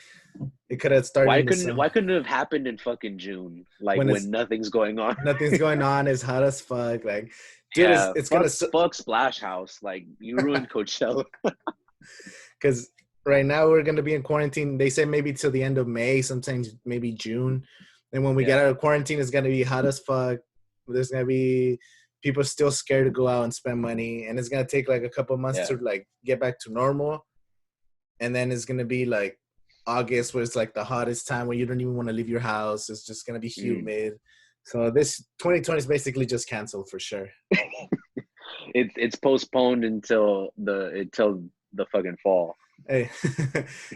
It could have started. Why couldn't it have happened in fucking June? Like when nothing's going on. Nothing's going on. It's hot as fuck. Like, dude, it's gonna fuck Splash House. Like you ruined Coachella. Because right now we're gonna be in quarantine. They say maybe till the end of May, sometimes maybe June. And when we get out of quarantine, it's gonna be hot as fuck. There's gonna be people still scared to go out and spend money, and it's gonna take like a couple months to like get back to normal. And then it's gonna be like August, where it's like the hottest time when you don't even want to leave your house. It's just gonna be humid. So this 2020 is basically just canceled for sure. It's postponed until the fucking fall. Hey,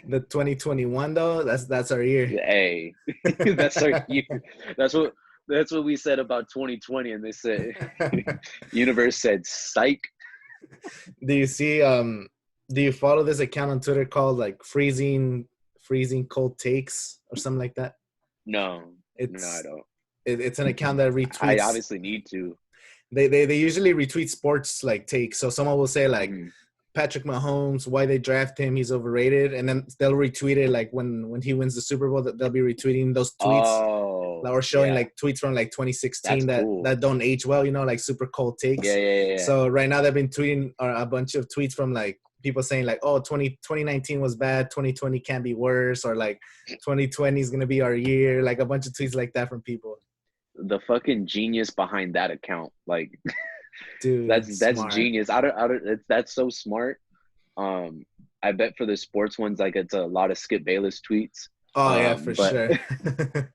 the 2021 though, that's our year. Hey, that's our year. That's what we said about 2020, and they said universe said psych. Do you see do you follow this account on Twitter called like freezing cold takes or something like that? No, I don't. It's an account that retweets. I obviously need to. They usually retweet sports like takes. So someone will say like Patrick Mahomes, why they draft him, he's overrated, and then they'll retweet it like when he wins the Super Bowl. They'll be retweeting those tweets or showing like tweets from like 2016 that don't age well, you know, like super cold takes. Yeah. So right now they've been tweeting a bunch of tweets from like people saying like, oh, 2019 was bad, 2020 can't be worse, or like 2020 is gonna be our year, like a bunch of tweets like that from people. The fucking genius behind that account, like, dude, that's smart. Genius. That's so smart. I I bet for the sports ones, like it's a lot of Skip Bayless tweets. Oh yeah, for sure.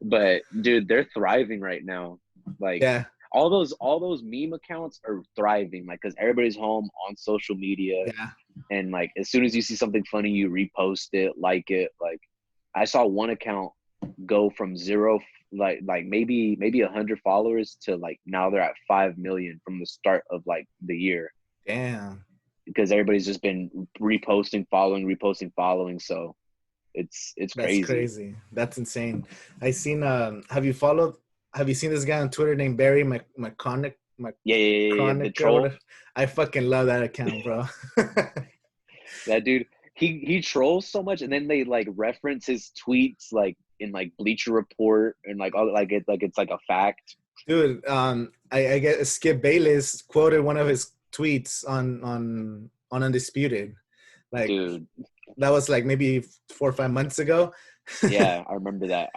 But dude, they're thriving right now. Like yeah, all those meme accounts are thriving, like because everybody's home on social media. yeah. And like as soon as you see something funny, you repost it, like it. Like I saw one account go from zero, like maybe 100 followers to like now they're at 5 million from the start of like the year. Damn. Because everybody's just been reposting, following. So it's That's crazy. crazy. That's insane. I seen. Have you seen this guy on Twitter named Barry McConaughey? Yeah. The troll. I fucking love that account, bro. That dude, he trolls so much, and then they like reference his tweets like in like Bleacher Report and like all like it's like a fact. Dude, I get Skip Bayless quoted one of his tweets on Undisputed. Like, dude, that was like maybe 4 or 5 months ago. Yeah, I remember that.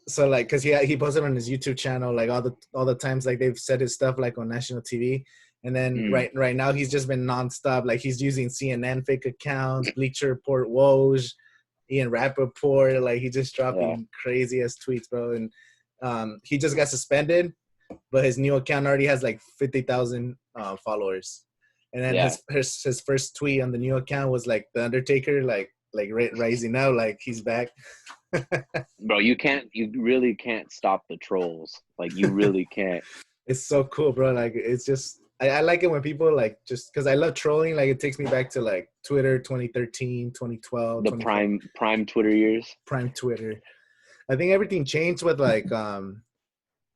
So like, cause he posted on his YouTube channel like all the times like they've said his stuff like on national TV, and then right now he's just been nonstop. Like he's using CNN fake accounts, Bleacher Report, Woj, Ian Rappaport. Like he's just dropping crazy ass tweets, bro. And he just got suspended, but his new account already has like 50,000 followers. And then his first tweet on the new account was like the Undertaker, like rising now, like he's back. Bro, you really can't stop the trolls. Like you really can't. It's so cool, bro. Like it's just I like it when people like, just because I love trolling. Like it takes me back to like Twitter 2013, 2012. The prime Twitter years. Prime Twitter. I think everything changed with like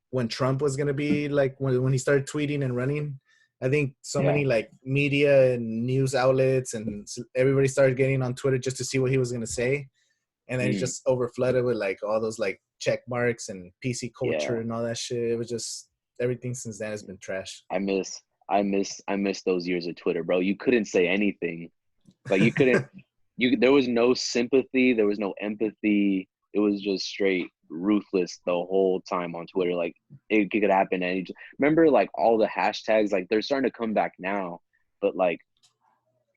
when Trump was gonna be like when he started tweeting and running. I think so many like media and news outlets and everybody started getting on Twitter just to see what he was gonna say, and then it just overflooded with like all those like check marks and PC culture and all that shit. It was just everything since then has been trash. I miss those years of Twitter, bro. You couldn't say anything. Like you couldn't. There was no sympathy. There was no empathy. It was just straight ruthless the whole time on Twitter. Like it could happen remember like all the hashtags, like they're starting to come back now, but like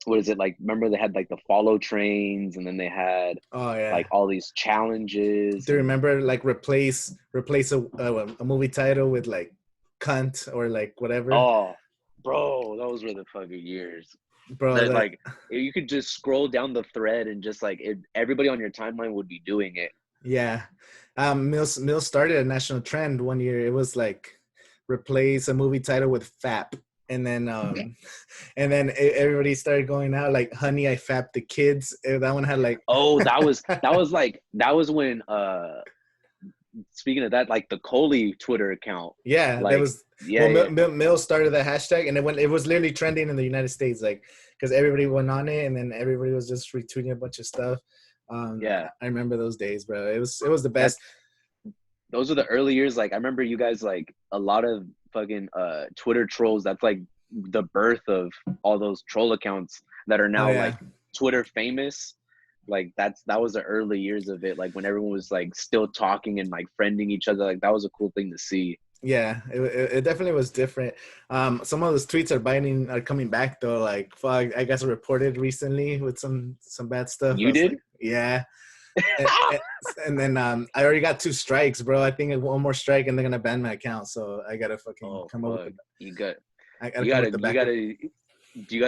what is it, like remember they had like the follow trains, and then they had like all these challenges. Do you remember like replace a movie title with like cunt or like whatever? Oh bro, those were the fucking years, bro. Like you could just scroll down the thread and just like everybody on your timeline would be doing it. Yeah. Mills started a national trend one year. It was like replace a movie title with FAP. And then everybody started going out like, honey, I fapped the kids. That one had like that was when speaking of that, like the Coley Twitter account. Yeah, like, that was Mills started the hashtag, and it was literally trending in the United States, like because everybody went on it, and then everybody was just retweeting a bunch of stuff. I remember those days, bro. It was the best. Those are the early years. Like I remember you guys, like a lot of fucking Twitter trolls. That's like the birth of all those troll accounts that are now like Twitter famous. Like that was the early years of it. Like when everyone was like still talking and like friending each other. Like that was a cool thing to see. Yeah, it definitely was different. Some of those tweets are coming back though. Like fuck, I guess reported recently with some bad stuff. You did? Like, yeah. and then I already got 2 strikes, bro. I think one more strike and they're gonna ban my account. So I gotta fucking come up with you gotta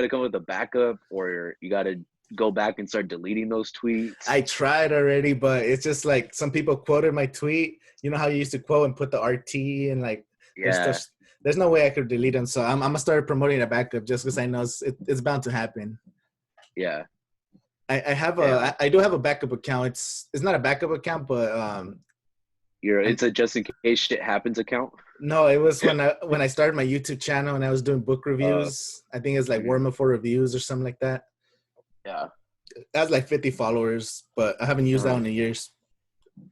come with the backup, or you gotta go back and start deleting those tweets. I tried already, but it's just like some people quoted my tweet. You know how you used to quote and put the RT and like there's no way I could delete them. So I'm gonna start promoting a backup just because I know it's bound to happen. Yeah. I do have a backup account. It's not a backup account, but it's a just in case shit happens account. No, it was when I started my YouTube channel and I was doing book reviews. I think it's like Worma for Reviews or something like that. Yeah, that's like 50 followers, but I haven't used that one in years.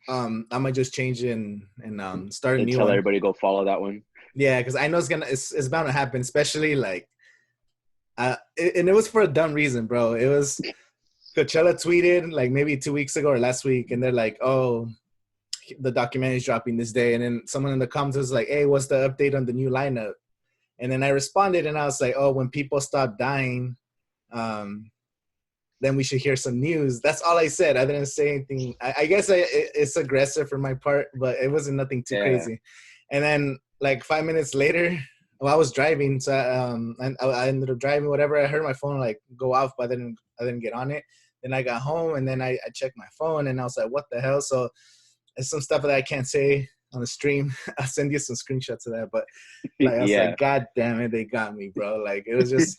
I might just change it and start a new one. Tell everybody to go follow that one. Yeah, because I know it's bound to happen, especially like, and it was for a dumb reason, bro. It was Coachella tweeted like maybe 2 weeks ago or last week, and they're like, "Oh, the documentary is dropping this day," and then someone in the comments was like, "Hey, what's the update on the new lineup?" And then I responded, and I was like, "Oh, when people stop dying, then we should hear some news. That's all I said. I didn't say anything. I guess it's aggressive for my part, but it wasn't nothing too crazy. And then like 5 minutes later, well, I was driving, so and I ended up driving. Whatever, I heard my phone like go off, but I didn't get on it. Then I got home, and then I checked my phone, and I was like, "What the hell?" So it's some stuff that I can't say on the stream. I'll send you some screenshots of that. But like, I was like, "God damn it, they got me, bro!" Like it was just.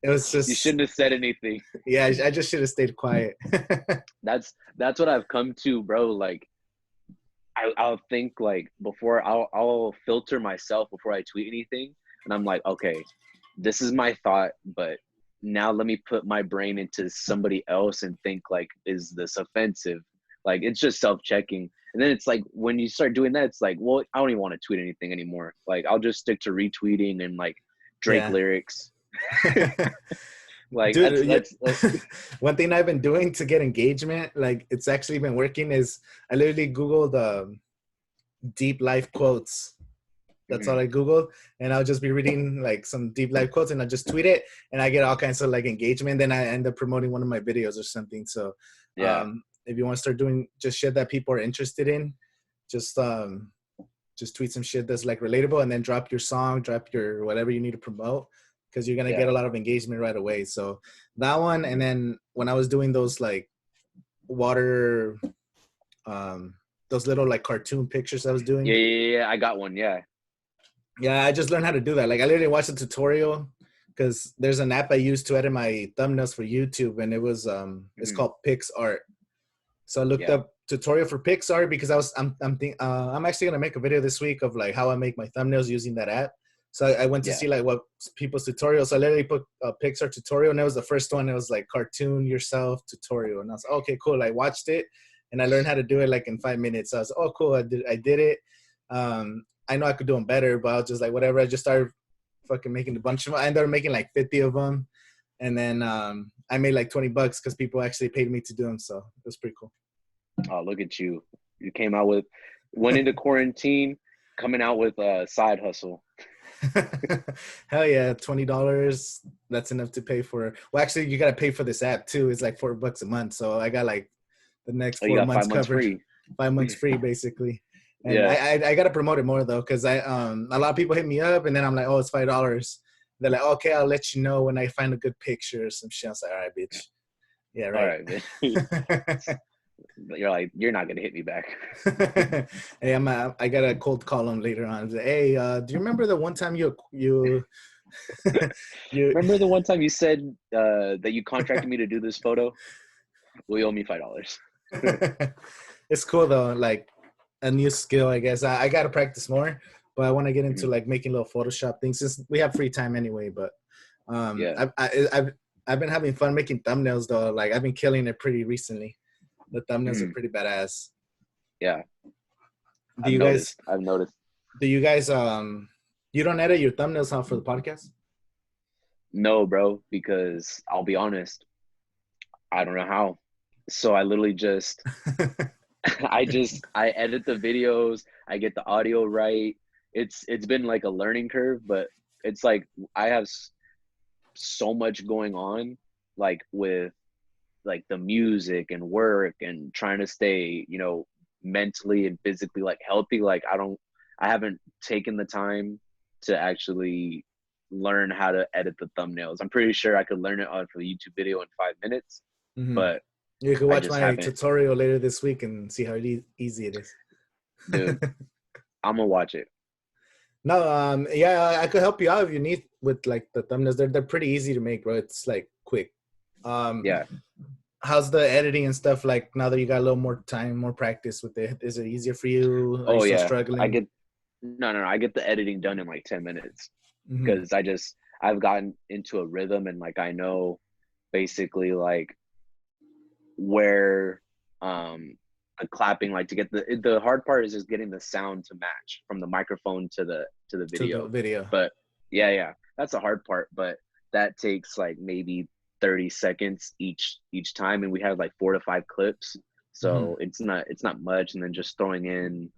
You shouldn't have said anything. Yeah, I just should have stayed quiet. That's what I've come to, bro. Like, I'll think like before I'll filter myself before I tweet anything, and I'm like, okay, this is my thought, but now let me put my brain into somebody else and think like, is this offensive? Like, it's just self-checking. And then it's like when you start doing that, it's like, well, I don't even want to tweet anything anymore. Like, I'll just stick to retweeting and like Drake lyrics. Like, dude, that's one thing I've been doing to get engagement, like it's actually been working, is I literally Googled deep life quotes. That's all I Googled, and I'll just be reading like some deep life quotes, and I just tweet it, and I get all kinds of like engagement. Then I end up promoting one of my videos or something. So if you want to start doing just shit that people are interested in, just tweet some shit that's like relatable, and then drop your song, drop your whatever you need to promote, because you're gonna get a lot of engagement right away. So that one, and then when I was doing those like water, those little like cartoon pictures I was doing. Yeah, I got one. Yeah, I just learned how to do that. Like I literally watched a tutorial, because there's an app I use to edit my thumbnails for YouTube, and it was it's called PixArt. So I looked up tutorial for PixArt, because I'm actually gonna make a video this week of like how I make my thumbnails using that app. So I went to see like what people's tutorials. So I literally put a Pixar tutorial, and it was the first one. It was like cartoon yourself tutorial, and I was like, okay, cool. I watched it, and I learned how to do it like in 5 minutes. So I was like, oh, cool. I did it. I know I could do them better, but I was just like, whatever. I just started fucking making a bunch of them. I ended up making like 50 of them, and then I made like $20 because people actually paid me to do them. So it was pretty cool. Oh, look at you! You went into quarantine, coming out with a side hustle. Hell yeah, $20. That's enough to pay for. Well, actually, you gotta pay for this app too. It's like $4 a month. So I got like the next 4 months covered. Free. 5 months free, basically. And I gotta promote it more though, because a lot of people hit me up, and then I'm like, oh, it's $5. They're like, okay, I'll let you know when I find a good picture or some shit. I was like, all right, bitch. Yeah, right. All right, bitch. You're like, you're not gonna hit me back. Hey, I got a cold call him later on. Like, hey, do you remember the one time you remember the one time you said that you contracted me to do this photo? Well, you owe me $5. It's cool though, like a new skill, I guess. I gotta practice more, but I want to get into like making little Photoshop things, since we have free time anyway. But I've been having fun making thumbnails though. Like I've been killing it pretty recently. The thumbnails are pretty badass. Yeah. I've noticed. Do you guys you don't edit your thumbnails out for the podcast? No, bro, because I'll be honest, I don't know how. So I literally just I edit the videos, I get the audio right. It's been like a learning curve, but it's like I have so much going on, like with like the music and work and trying to stay, mentally and physically like healthy. Like I haven't taken the time to actually learn how to edit the thumbnails. I'm pretty sure I could learn it off of a YouTube video in 5 minutes, but you can watch my tutorial later this week and see how easy it is. Dude, I'm gonna watch it. No, I could help you out if you need with like the thumbnails. They're pretty easy to make, bro. It's like quick. How's the editing and stuff like now that you got a little more time, more practice with it? Is it easier for you? Are you still struggling? I get the editing done in like 10 minutes because I've gotten into a rhythm, and like I know basically like where the clapping, like to get the hard part is just getting the sound to match from the microphone to the video. But that's the hard part, but that takes like maybe 30 seconds each time, and we have like 4 to 5 clips, so it's not much. And then just throwing in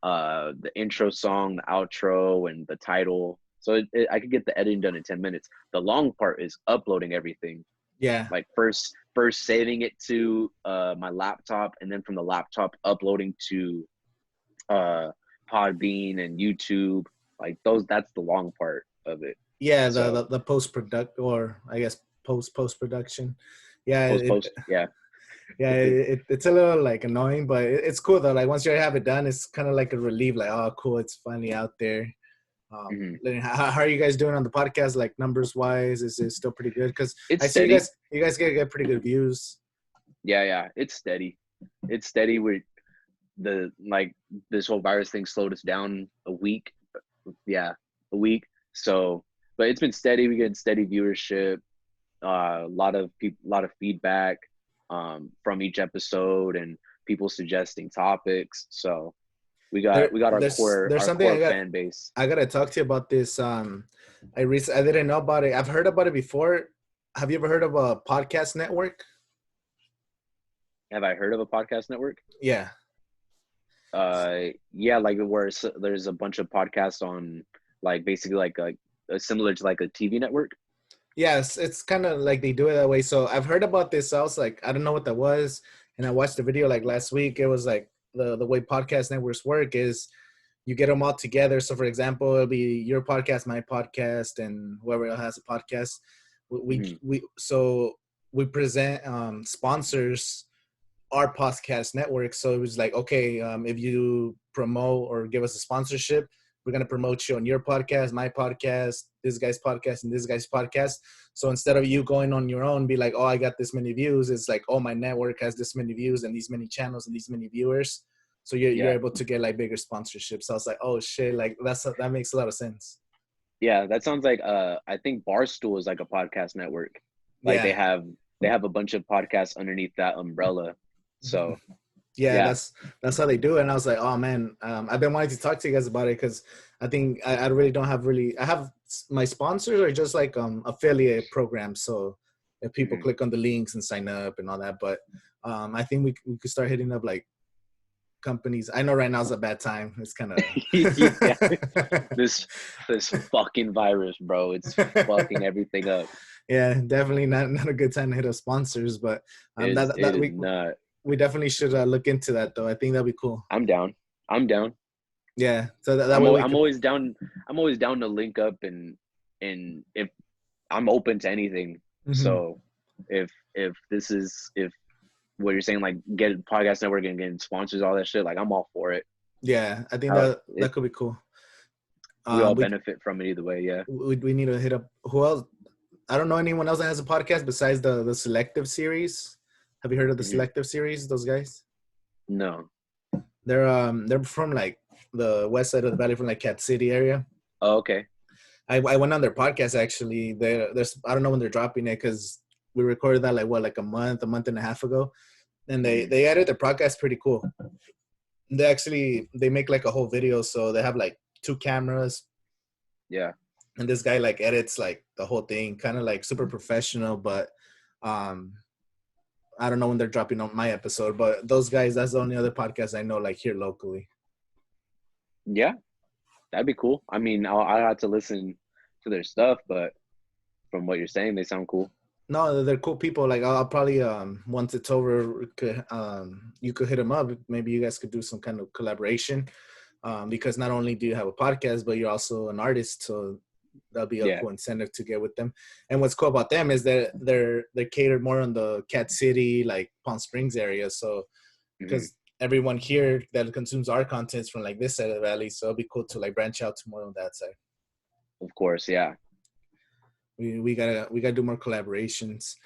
the intro song, the outro, and the title, so I could get the editing done in 10 minutes. The long part is uploading everything. Like first first saving it to my laptop, and then from the laptop uploading to Podbean and YouTube, like that's the long part of it. Yeah, the post product, or I guess post production. Yeah, yeah. Yeah, it's a little like annoying, but it's cool though. Like once you have it done, it's kind of like a relief. Like, oh, cool, it's finally out there. How are you guys doing on the podcast? Like numbers wise, is it still pretty good? Because I see you guys get pretty good views. Yeah, it's steady. It's steady. With this whole virus thing slowed us down a week. Yeah, a week. So, but it's been steady. We get steady viewership. A lot of feedback from each episode, and people suggesting topics. So we got our core fan base. I gotta talk to you about this. I didn't know about it. I've heard about it before. Have you ever heard of a podcast network? Have I heard of a podcast network? Yeah. Yeah, like where there's a bunch of podcasts on, like basically like similar to like a TV network. Yes, it's kind of like they do it that way. So I've heard about this. I was like, I don't know what that was, and I watched the video like last week. It was like the way podcast networks work is you get them all together. So for example, it'll be your podcast, my podcast, and whoever else has a podcast. We present sponsors our podcast network. So it was like, okay, if you promote or give us a sponsorship, we're going to promote you on your podcast, my podcast, this guy's podcast, and this guy's podcast. So instead of you going on your own, be like, oh, I got this many views. It's like, oh, my network has this many views and these many channels and these many viewers. So you're able to get like bigger sponsorships. So I was like, oh shit, like that makes a lot of sense. Yeah, that sounds like I think Barstool is like a podcast network. Like they have a bunch of podcasts underneath that umbrella. So yeah, that's how they do it. And I was like, oh man, I've been wanting to talk to you guys about it because I think I really don't have I have my sponsors are just like affiliate programs. So if people click on the links and sign up and all that, but I think we could start hitting up like companies. I know right now is a bad time. It's kind of this fucking virus, bro. It's fucking everything up. Yeah, definitely not a good time to hit up sponsors, but we definitely should look into that though. I think that'd be cool. I'm down. Yeah, so I'm always down. I'm always down to link up, and if I'm open to anything. So if what you're saying, like get a podcast network and getting sponsors, all that shit, like I'm all for it. Yeah, I think that could be cool. We all benefit from it either way. Yeah, we need to hit up who else. I don't know anyone else that has a podcast besides the Selective series. Have you heard of the Selective series? Those guys? No. They're from like the west side of the valley, from like Cat City area. Oh, okay. I went on their podcast actually. There's I don't know when they're dropping it because we recorded that like a month and a half ago, and they edited their podcast pretty cool. They make like a whole video, so they have like 2 cameras. Yeah. And this guy like edits like the whole thing, kind of like super professional, but I don't know when they're dropping on my episode, but those guys, that's the only other podcast I know like here locally. Yeah, that'd be cool. I mean, I'll have to listen to their stuff, but from what you're saying, they sound cool. No, they're cool people. Like I'll probably once it's over, you could hit them up. Maybe you guys could do some kind of collaboration, because not only do you have a podcast, but you're also an artist, so that'll be a cool incentive to get with them. And what's cool about them is that they're catered more on the Cat City, like Palm Springs area. So because everyone here that consumes our content is from like this side of the valley, so it'll be cool to like branch out to more on that side. Of course, yeah. We gotta do more collaborations,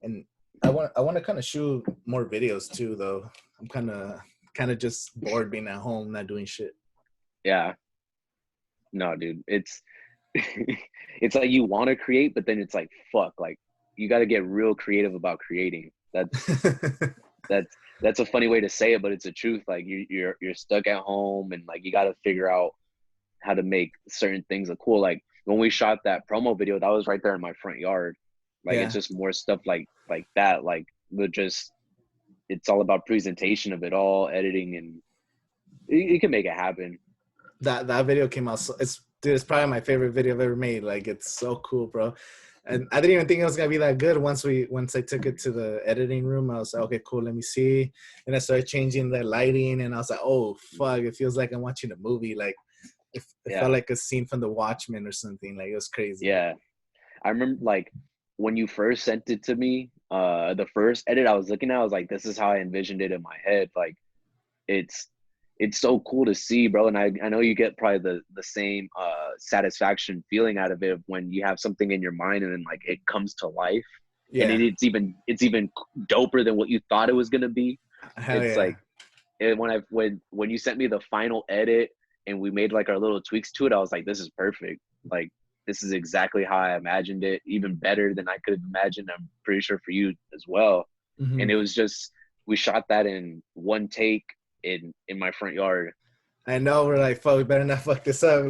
and I want to kind of shoot more videos too. Though I'm kind of just bored being at home, not doing shit. Yeah. No, dude, it's it's like you want to create, but then it's like fuck, like you got to get real creative about creating. That's a funny way to say it, but it's the truth. Like you're stuck at home, and like you got to figure out how to make certain things look cool. Like when we shot that promo video, that was right there in my front yard. Like it's just more stuff like that. Like it's all about presentation of it all, editing, and you can make it happen. That video came out. It's probably my favorite video I've ever made. Like it's so cool, bro. And I didn't even think it was gonna be that good. Once I took it to the editing room, I was like, okay, cool, let me see. And I started changing the lighting, and I was like, oh fuck, it feels like I'm watching a movie. Like it felt like a scene from The Watchmen or something. Like it was crazy. Yeah, I remember like when you first sent it to me, the first edit I was looking at, I was like, this is how I envisioned it in my head. Like it's so cool to see, bro. And I know you get probably the same satisfaction feeling out of it when you have something in your mind and then like it comes to life. Yeah. And it's even doper than what you thought it was gonna be. Hell it's like when you sent me the final edit and we made like our little tweaks to it, I was like, this is perfect. Like this is exactly how I imagined it, even better than I could have imagined. I'm pretty sure for you as well. Mm-hmm. And it was just, we shot that in one take in my front yard. I know, we're like, fuck, we better not fuck this up.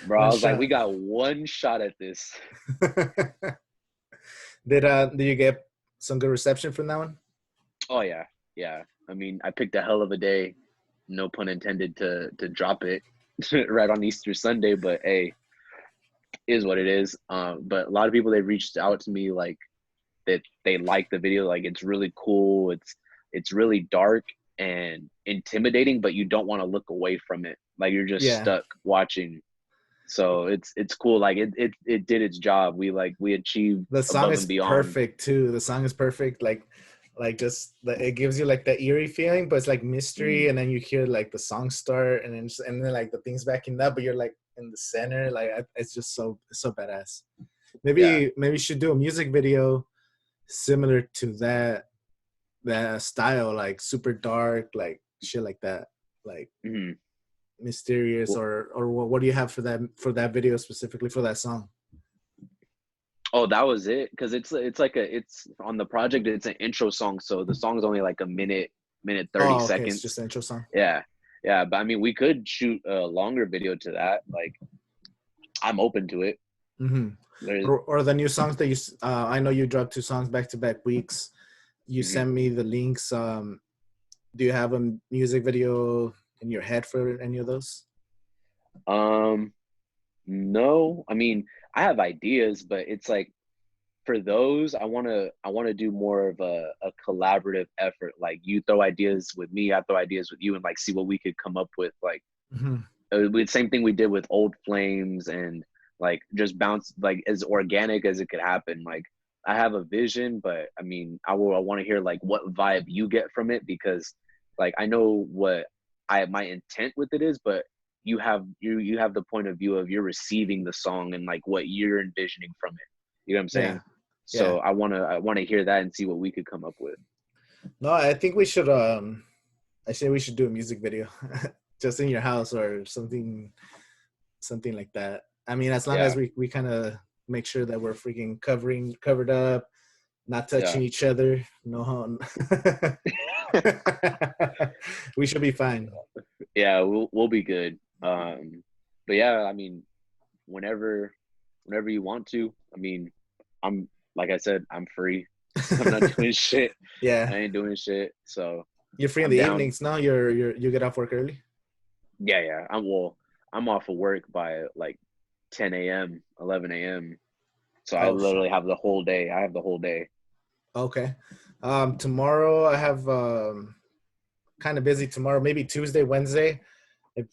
Bro, I was like, we got one shot at this. Did you get some good reception from that one? Oh yeah. Yeah. I mean, I picked a hell of a day, no pun intended, to drop it right on Easter Sunday, but hey, is what it is. But a lot of people, they reached out to me like that they like the video, like it's really cool, it's really dark and intimidating, but you don't want to look away from it, like you're just stuck watching. So it's cool. Like it did its job. We achieved the song is perfect too. The song is perfect. Like just it gives you like the eerie feeling, but it's like mystery, and then you hear like the song start, and then like the things backing up, but you're like in the center. Like it's just so badass. Maybe you should do a music video similar to that style, like super dark, like shit like that, like mysterious. Or what do you have for that video specifically for that song? Oh, that was it, because it's on the project, it's an intro song, so the song's only like a minute 30 seconds. It's just an intro song. Yeah, but I mean, we could shoot a longer video to that. Like, I'm open to it. Or the new songs that you I know you dropped 2 songs back-to-back weeks. You sent me the links. Do you have a music video in your head for any of those? No, I mean, I have ideas, but it's like for those, I want to do more of a collaborative effort. Like you throw ideas with me, I throw ideas with you, and like see what we could come up with. Like the same thing we did with Old Flames, and like just bounce, like as organic as it could happen. Like I have a vision, but I mean, I want to hear like what vibe you get from it, because like I know what my intent with it is, but you have the point of view of you're receiving the song and like what you're envisioning from it. You know what I'm saying? Yeah. So I want to hear that and see what we could come up with. No, I think we should I say we should do a music video just in your house or something like that. I mean, as long as we kind of make sure that we're freaking covered up, not touching each other. No. We should be fine. Yeah, we'll be good. But yeah, I mean, whenever you want to. I mean, I'm, like I said, I'm free. I'm not doing shit. Yeah, I ain't doing shit. So you're free in the evenings now. You get off work early. Yeah. I'm off of work by like 10 a.m., 11 a.m. So I literally have the whole day. Okay. Tomorrow I have kind of busy tomorrow. Maybe Tuesday, Wednesday. If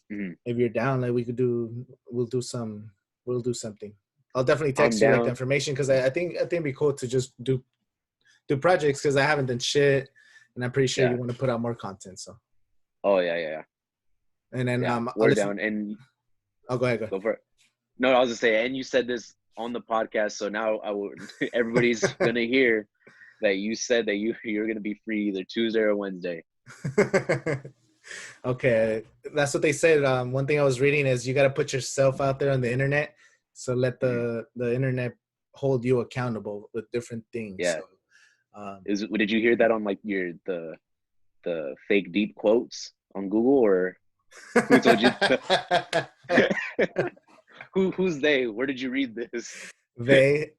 you're down, like we'll do something. I'll definitely text you like the information, because I think it'd be cool to just do projects, because I haven't done shit, and I'm pretty sure you want to put out more content. So. Oh yeah. And then we're down. And go ahead. Go for it. No, I was gonna say, and you said this on the podcast, so now everybody's gonna hear that you said that you're gonna be free either Tuesday or Wednesday. Okay, that's what they said. One thing I was reading is you got to put yourself out there on the internet, so let the internet hold you accountable with different things. Yeah. So, did you hear that on like the fake deep quotes on Google, or who told you? Who's they? Where did you read this? They,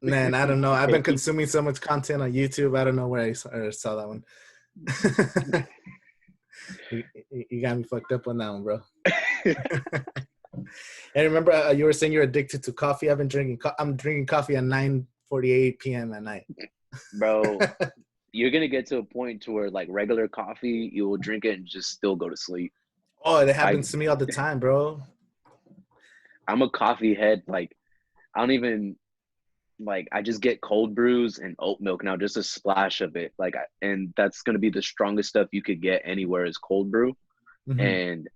man, I don't know. I've been consuming so much content on YouTube. I don't know where I saw that one. You got me fucked up on that one, bro. And remember, you were saying you're addicted to coffee. I'm drinking coffee at 9:48 p.m. at night. Bro, you're gonna get to a point to where like regular coffee, you will drink it and just still go to sleep. Oh, it happens to me all the time, bro. I'm a coffee head. Like, I don't even like. I just get cold brews and oat milk now, just a splash of it. Like, and that's gonna be the strongest stuff you could get anywhere is cold brew. And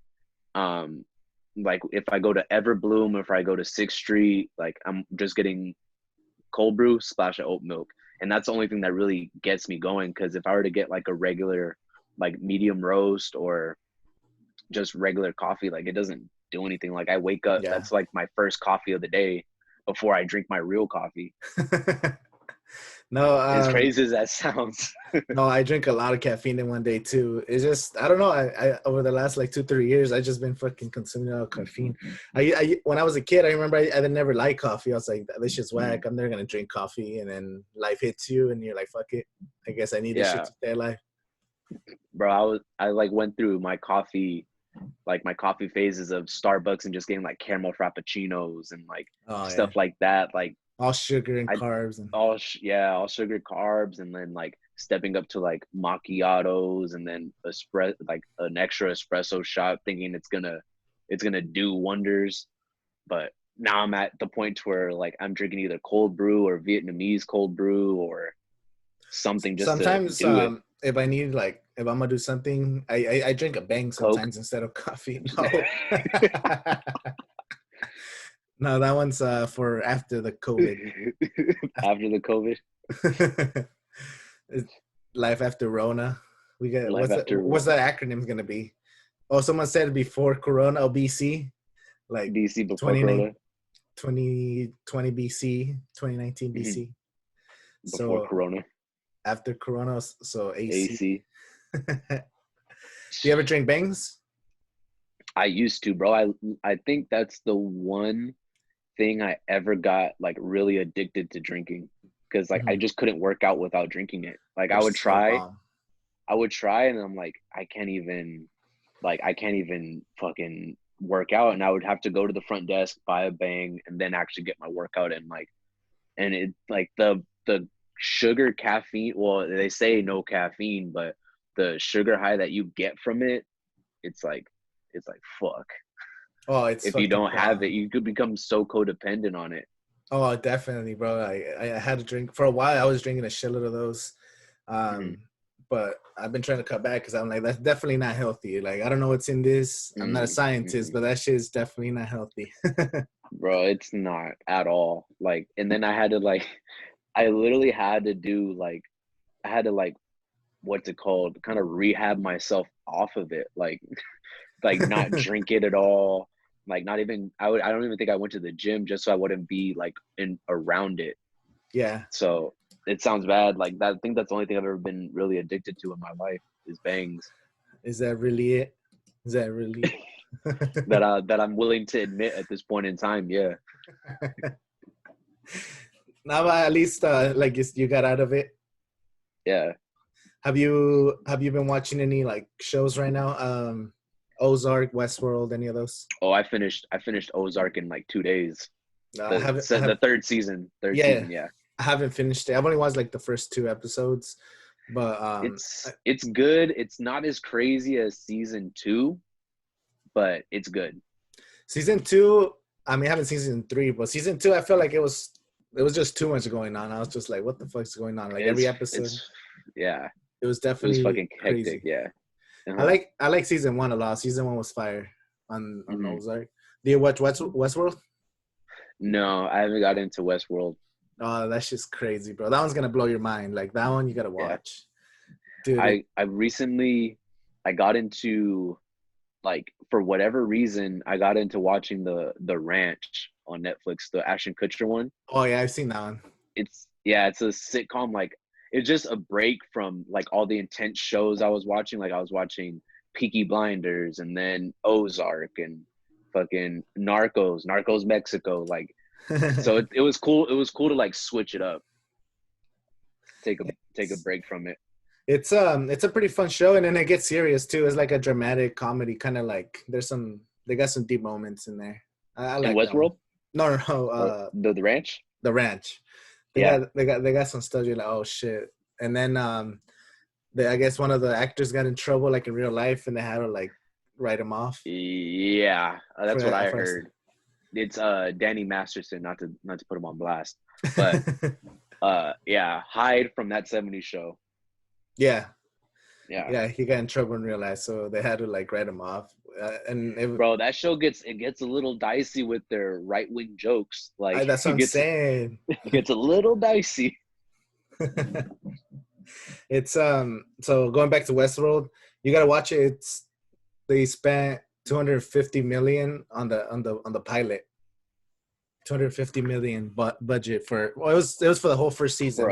like if I go to Everbloom or if I go to 6th Street, like I'm just getting cold brew, splash of oat milk. And that's the only thing that really gets me going. Because if I were to get like a regular, like medium roast or just regular coffee, like it doesn't do anything. Like I wake up, that's like my first coffee of the day before I drink my real coffee. No, as crazy as that sounds. No, I drink a lot of caffeine in one day too. It's just, I don't know. I over the last like 2-3 years, I just been fucking consuming a lot of caffeine. I when I was a kid, I remember I never liked coffee. I was like, this shit's whack. I'm never gonna drink coffee. And then life hits you, and you're like, fuck it. I guess I need this shit to stay alive. Bro, I like went through my coffee phases of Starbucks and just getting like caramel frappuccinos and like stuff like that. Like all sugar and carbs and all sugar, carbs, and then like stepping up to like macchiatos and then like an extra espresso shot, thinking it's gonna do wonders. But now I'm at the point where like I'm drinking either cold brew or Vietnamese cold brew or something. Just sometimes to do it. If I need like if I'm gonna do something, I drink a bang sometimes Coke instead of coffee. No. No, that one's for after the COVID. After the COVID? Life after Rona. We got what's that acronym gonna be? Oh, someone said before Corona, BC. Like BC before Corona. 2020 BC, 2019 BC. Before Corona. After Corona, so AC. Do you ever drink bangs? I used to, bro. I think that's the one thing I ever got like really addicted to drinking, because like I just couldn't work out without drinking it. Like I would try and I'm like I can't even fucking work out, and I would have to go to the front desk, buy a bang, and then actually get my workout in. Like, and it like the sugar caffeine, well, they say no caffeine, but the sugar high that you get from it, it's like fuck. Oh, it's if you don't have it, you could become so codependent on it. Oh, definitely, bro. I had to drink for a while. I was drinking a shitload of those, but I've been trying to cut back because I'm like, that's definitely not healthy. Like, I don't know what's in this. I'm not a scientist, but that shit is definitely not healthy. Bro, it's not at all. Like, and then I literally had to do like, what's it called? Kind of rehab myself off of it. Like not drink it at all. Like not even, I don't even think I went to the gym just so I wouldn't be like around it. Yeah. So it sounds bad. Like I think that's the only thing I've ever been really addicted to in my life is bangs. Is that really it? Is that really that I'm willing to admit at this point in time? Yeah. Now at least like you got out of it. Yeah. Have you been watching any like shows right now? Ozark, Westworld, any of those? Oh, I finished Ozark in like 2 days. The third season. Yeah. I haven't finished it. I've only watched like the first 2 episodes, but it's good. It's not as crazy as season 2, but it's good. Season 2, I mean, I haven't seen season 3, but season 2, I felt like it was just too much going on. I was just like, what the fuck's going on? Like every episode. Yeah. It was definitely fucking hectic. Crazy. Yeah. I like season 1 a lot. Season 1 was fire on Ozark. Do you watch Westworld? No, I haven't got into Westworld. Oh, that's just crazy, bro. That one's gonna blow your mind. Like that one, you gotta watch. Dude, I recently got into, like, for whatever reason, I got into watching the Ranch on Netflix, the Ashton Kutcher one. Oh yeah, I've seen that one. It's a sitcom. Like, it's just a break from like all the intense shows I was watching. Like I was watching Peaky Blinders and then Ozark and fucking Narcos Mexico. Like, so it was cool. It was cool to like switch it up, take a break from it. It's a pretty fun show, and then it gets serious too. It's like a dramatic comedy, kind of like they got some deep moments in there. I In like Westworld? No. The ranch? The ranch. They got some stuff. You're like, oh shit. And then I guess one of the actors got in trouble like in real life, and they had to like write him off. Yeah, that's what I heard. It's Danny Masterson, not to put him on blast, but yeah, Hyde from That 70s Show. Yeah, he got in trouble in real life, so they had to like write him off. Bro, that show gets a little dicey with their right wing jokes. Like that's what I'm saying. It gets a little dicey. It's so going back to Westworld, you gotta watch it. They spent $250 million on the pilot. 250 million budget for it was for the whole first season,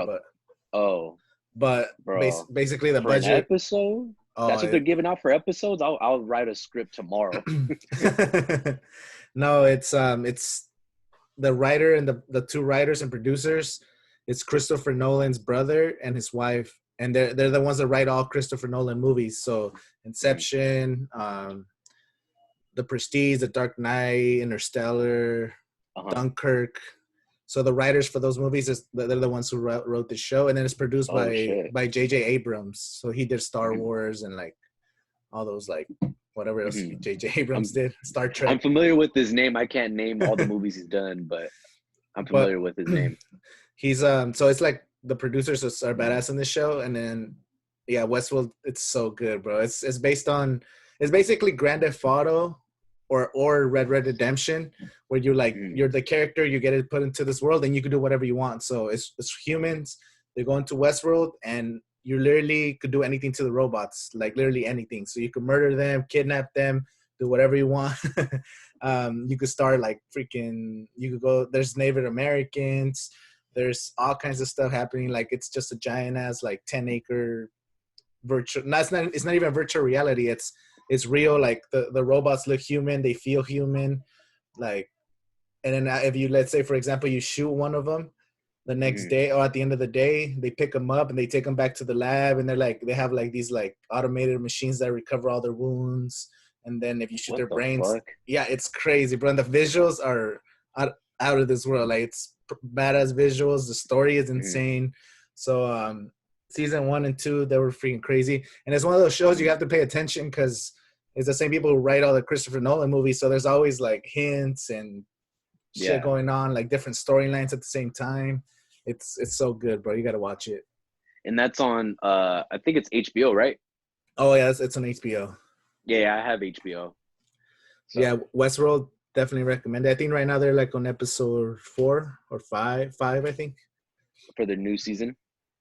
basically the budget an episode. That's what they're giving out for episodes. I'll write a script tomorrow. No, it's the writer and the two writers and producers. It's Christopher Nolan's brother and his wife, and they're the ones that write all Christopher Nolan movies. So Inception, The Prestige, The Dark Knight, Interstellar, Dunkirk. So the writers for those movies they're the ones who wrote the show, and then it's produced by J.J. Abrams. So he did Star Wars and like all those like whatever else J.J. Abrams did. Star Trek. I'm familiar with his name. I can't name all the movies he's done, but I'm familiar with his name. He's so it's like the producers are badass in this show, and then Westworld. It's so good, bro. It's basically Grand Theft Auto or Red Red Redemption, where you're like you're the character, you get it put into this world, and you can do whatever you want. So it's humans. They go into Westworld, and you literally could do anything to the robots, like literally anything. So you could murder them, kidnap them, do whatever you want. You could start like freaking. You could go. There's Native Americans. There's all kinds of stuff happening. Like it's just a giant ass like 10-acre virtual. No, it's not even virtual reality. It's real. Like the robots look human. They feel human. Like, and then if you, let's say for example, you shoot one of them, the next day or at the end of the day, they pick them up and they take them back to the lab, and they have like these like automated machines that recover all their wounds. And then if you shoot their brains, it's crazy, bro. And the visuals are out of this world. Like it's badass visuals. The story is insane. So season 1 and 2, they were freaking crazy. And it's one of those shows you have to pay attention because it's the same people who write all the Christopher Nolan movies. So there's always like hints and shit going on, like different storylines at the same time. It's so good, bro. You got to watch it. And that's on, I think it's HBO, right? Oh, yeah, it's on HBO. Yeah, I have HBO. So. Yeah, Westworld, definitely recommend it. I think right now they're like on episode 4 or 5, I think. For the new season?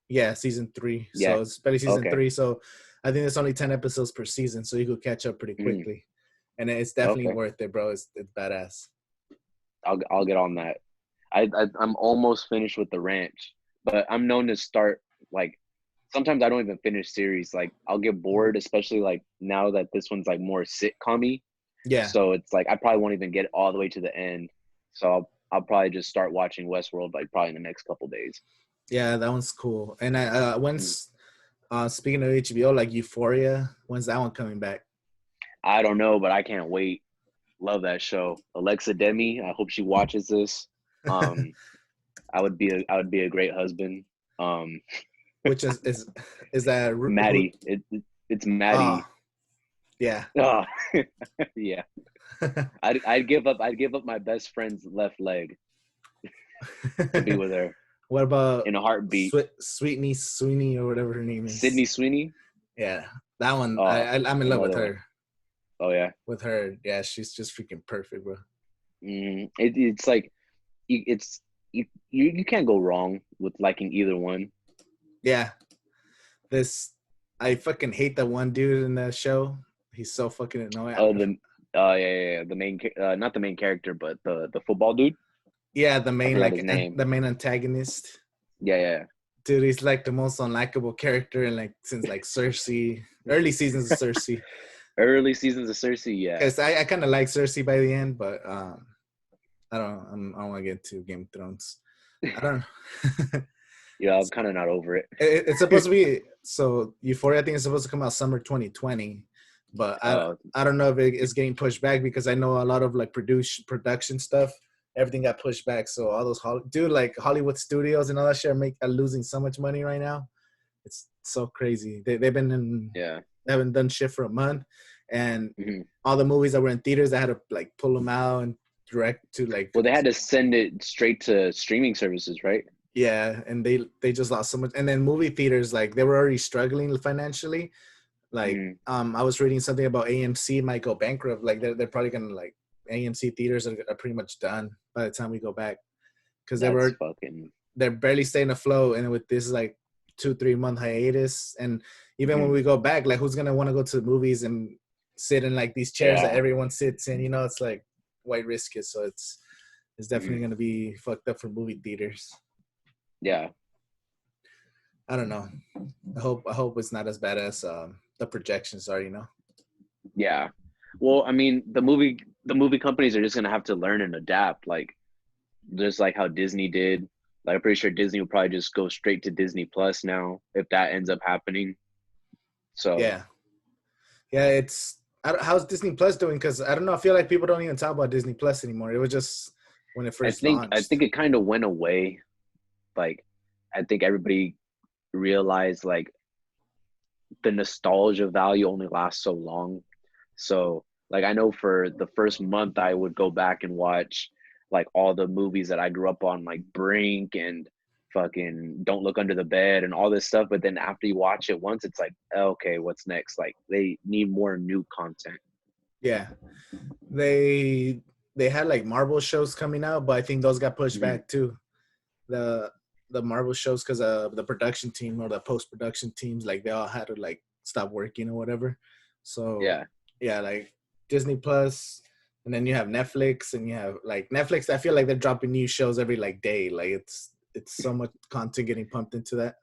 Yeah, season 3. Yeah. So it's barely season 3. So I think there's only 10 episodes per season, so you could catch up pretty quickly. And it's definitely worth it, bro. It's badass. I'll get on that. I'm almost finished with The Ranch, but I'm known to start like sometimes I don't even finish series. Like I'll get bored, especially like now that this one's like more sitcom-y. Yeah. So it's like I probably won't even get all the way to the end. So I'll probably just start watching Westworld like probably in the next couple days. Yeah, that one's cool. And when's speaking of HBO, like Euphoria, when's that one coming back? I don't know, but I can't wait. Love that show. Alexa Demi, I hope she watches this. I would be a great husband. Which is that Maddie? It's Maddie. Yeah. Oh, yeah. I'd give up my best friend's left leg to be with her. What about in a heartbeat? Sweetney Sweeney or whatever her name is. Sydney Sweeney. Yeah, that one. I'm in love with her. Oh yeah. With her, yeah, she's just freaking perfect, bro. It's like you can't go wrong with liking either one. Yeah. I fucking hate that one dude in the show. He's so fucking annoying. The main, not the main character, but the football dude. Yeah, the main the main antagonist. Yeah. Dude, he's like the most unlikable character in since Cersei, early seasons of Cersei. Early seasons of Cersei, yeah. Because I kind of like Cersei by the end, but I don't want to get into Game of Thrones. I don't know. Yeah, I'm kind of not over it. It's supposed to be, so Euphoria, I think it's supposed to come out summer 2020, But I don't know if it's getting pushed back because I know a lot of like production stuff. Everything got pushed back. So all those like Hollywood studios and all that shit are losing so much money right now. It's so crazy. They've been they haven't done shit for a month, and all the movies that were in theaters, I had to like pull them out and direct to like. Well, they had to send it straight to streaming services, right? Yeah, and they just lost so much. And then movie theaters, like they were already struggling financially. Like I was reading something about AMC might go bankrupt. Like they're probably gonna like AMC theaters are pretty much done by the time we go back because they're barely staying afloat, and with this like 2-3 month hiatus, and even when we go back, like who's gonna want to go to the movies and sit in like these chairs that everyone sits in? You know, it's like white risky, so it's definitely gonna be fucked up for movie theaters. Yeah, I don't know. I hope it's not as bad as the projections are. You know. Yeah, well, I mean, the movie companies are just gonna have to learn and adapt, like just like how Disney did. Like, I'm pretty sure Disney will probably just go straight to Disney Plus now if that ends up happening. So yeah, it's how's Disney Plus doing? Because I don't know. I feel like people don't even talk about Disney Plus anymore. It was just when it first launched. I think it kind of went away. Like, I think everybody realized like the nostalgia value only lasts so long. So like I know for the first month I would go back and watch like all the movies that I grew up on, like Brink and fucking Don't Look Under the Bed and all this stuff. But then after you watch it once, it's like, okay, what's next? Like they need more new content. Yeah, they had like Marvel shows coming out, but I think those got pushed back too. The Marvel shows because the production team or the post-production teams, like they all had to like stop working or whatever. So yeah, like Disney Plus, and then you have Netflix, and you have like Netflix. I feel like they're dropping new shows every like day. Like it's so much content getting pumped into that.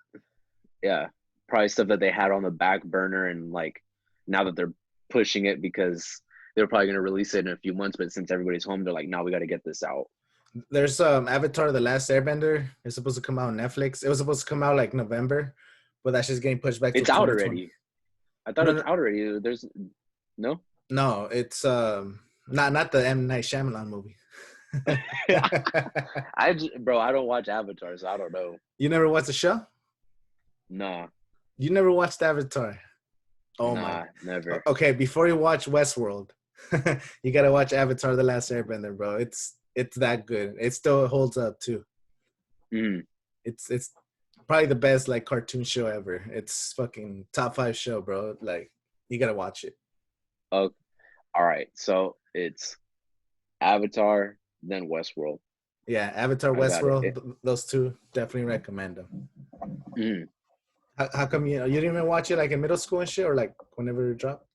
Yeah, probably stuff that they had on the back burner, and like now that they're pushing it because they're probably going to release it in a few months, but since everybody's home, they're like, now we got to get this out. There's Avatar: The Last Airbender. It's supposed to come out on Netflix. It was supposed to come out like November, but that's just getting pushed back. It's out already. I thought it's out already. There's no, it's not the M. Night Shyamalan movie. I don't watch Avatar, so I don't know. You never watched the show? Nah. You never watched Avatar? Oh my, never. Okay, before you watch Westworld, you gotta watch Avatar: The Last Airbender, bro. It's that good. It still holds up too. It's probably the best like cartoon show ever. It's fucking top 5 show, bro. Like you gotta watch it. Oh, all right. So it's Avatar, then Westworld. Yeah, Avatar, Westworld. Those two, definitely recommend them. How come you didn't even watch it like in middle school and shit, or like whenever it dropped?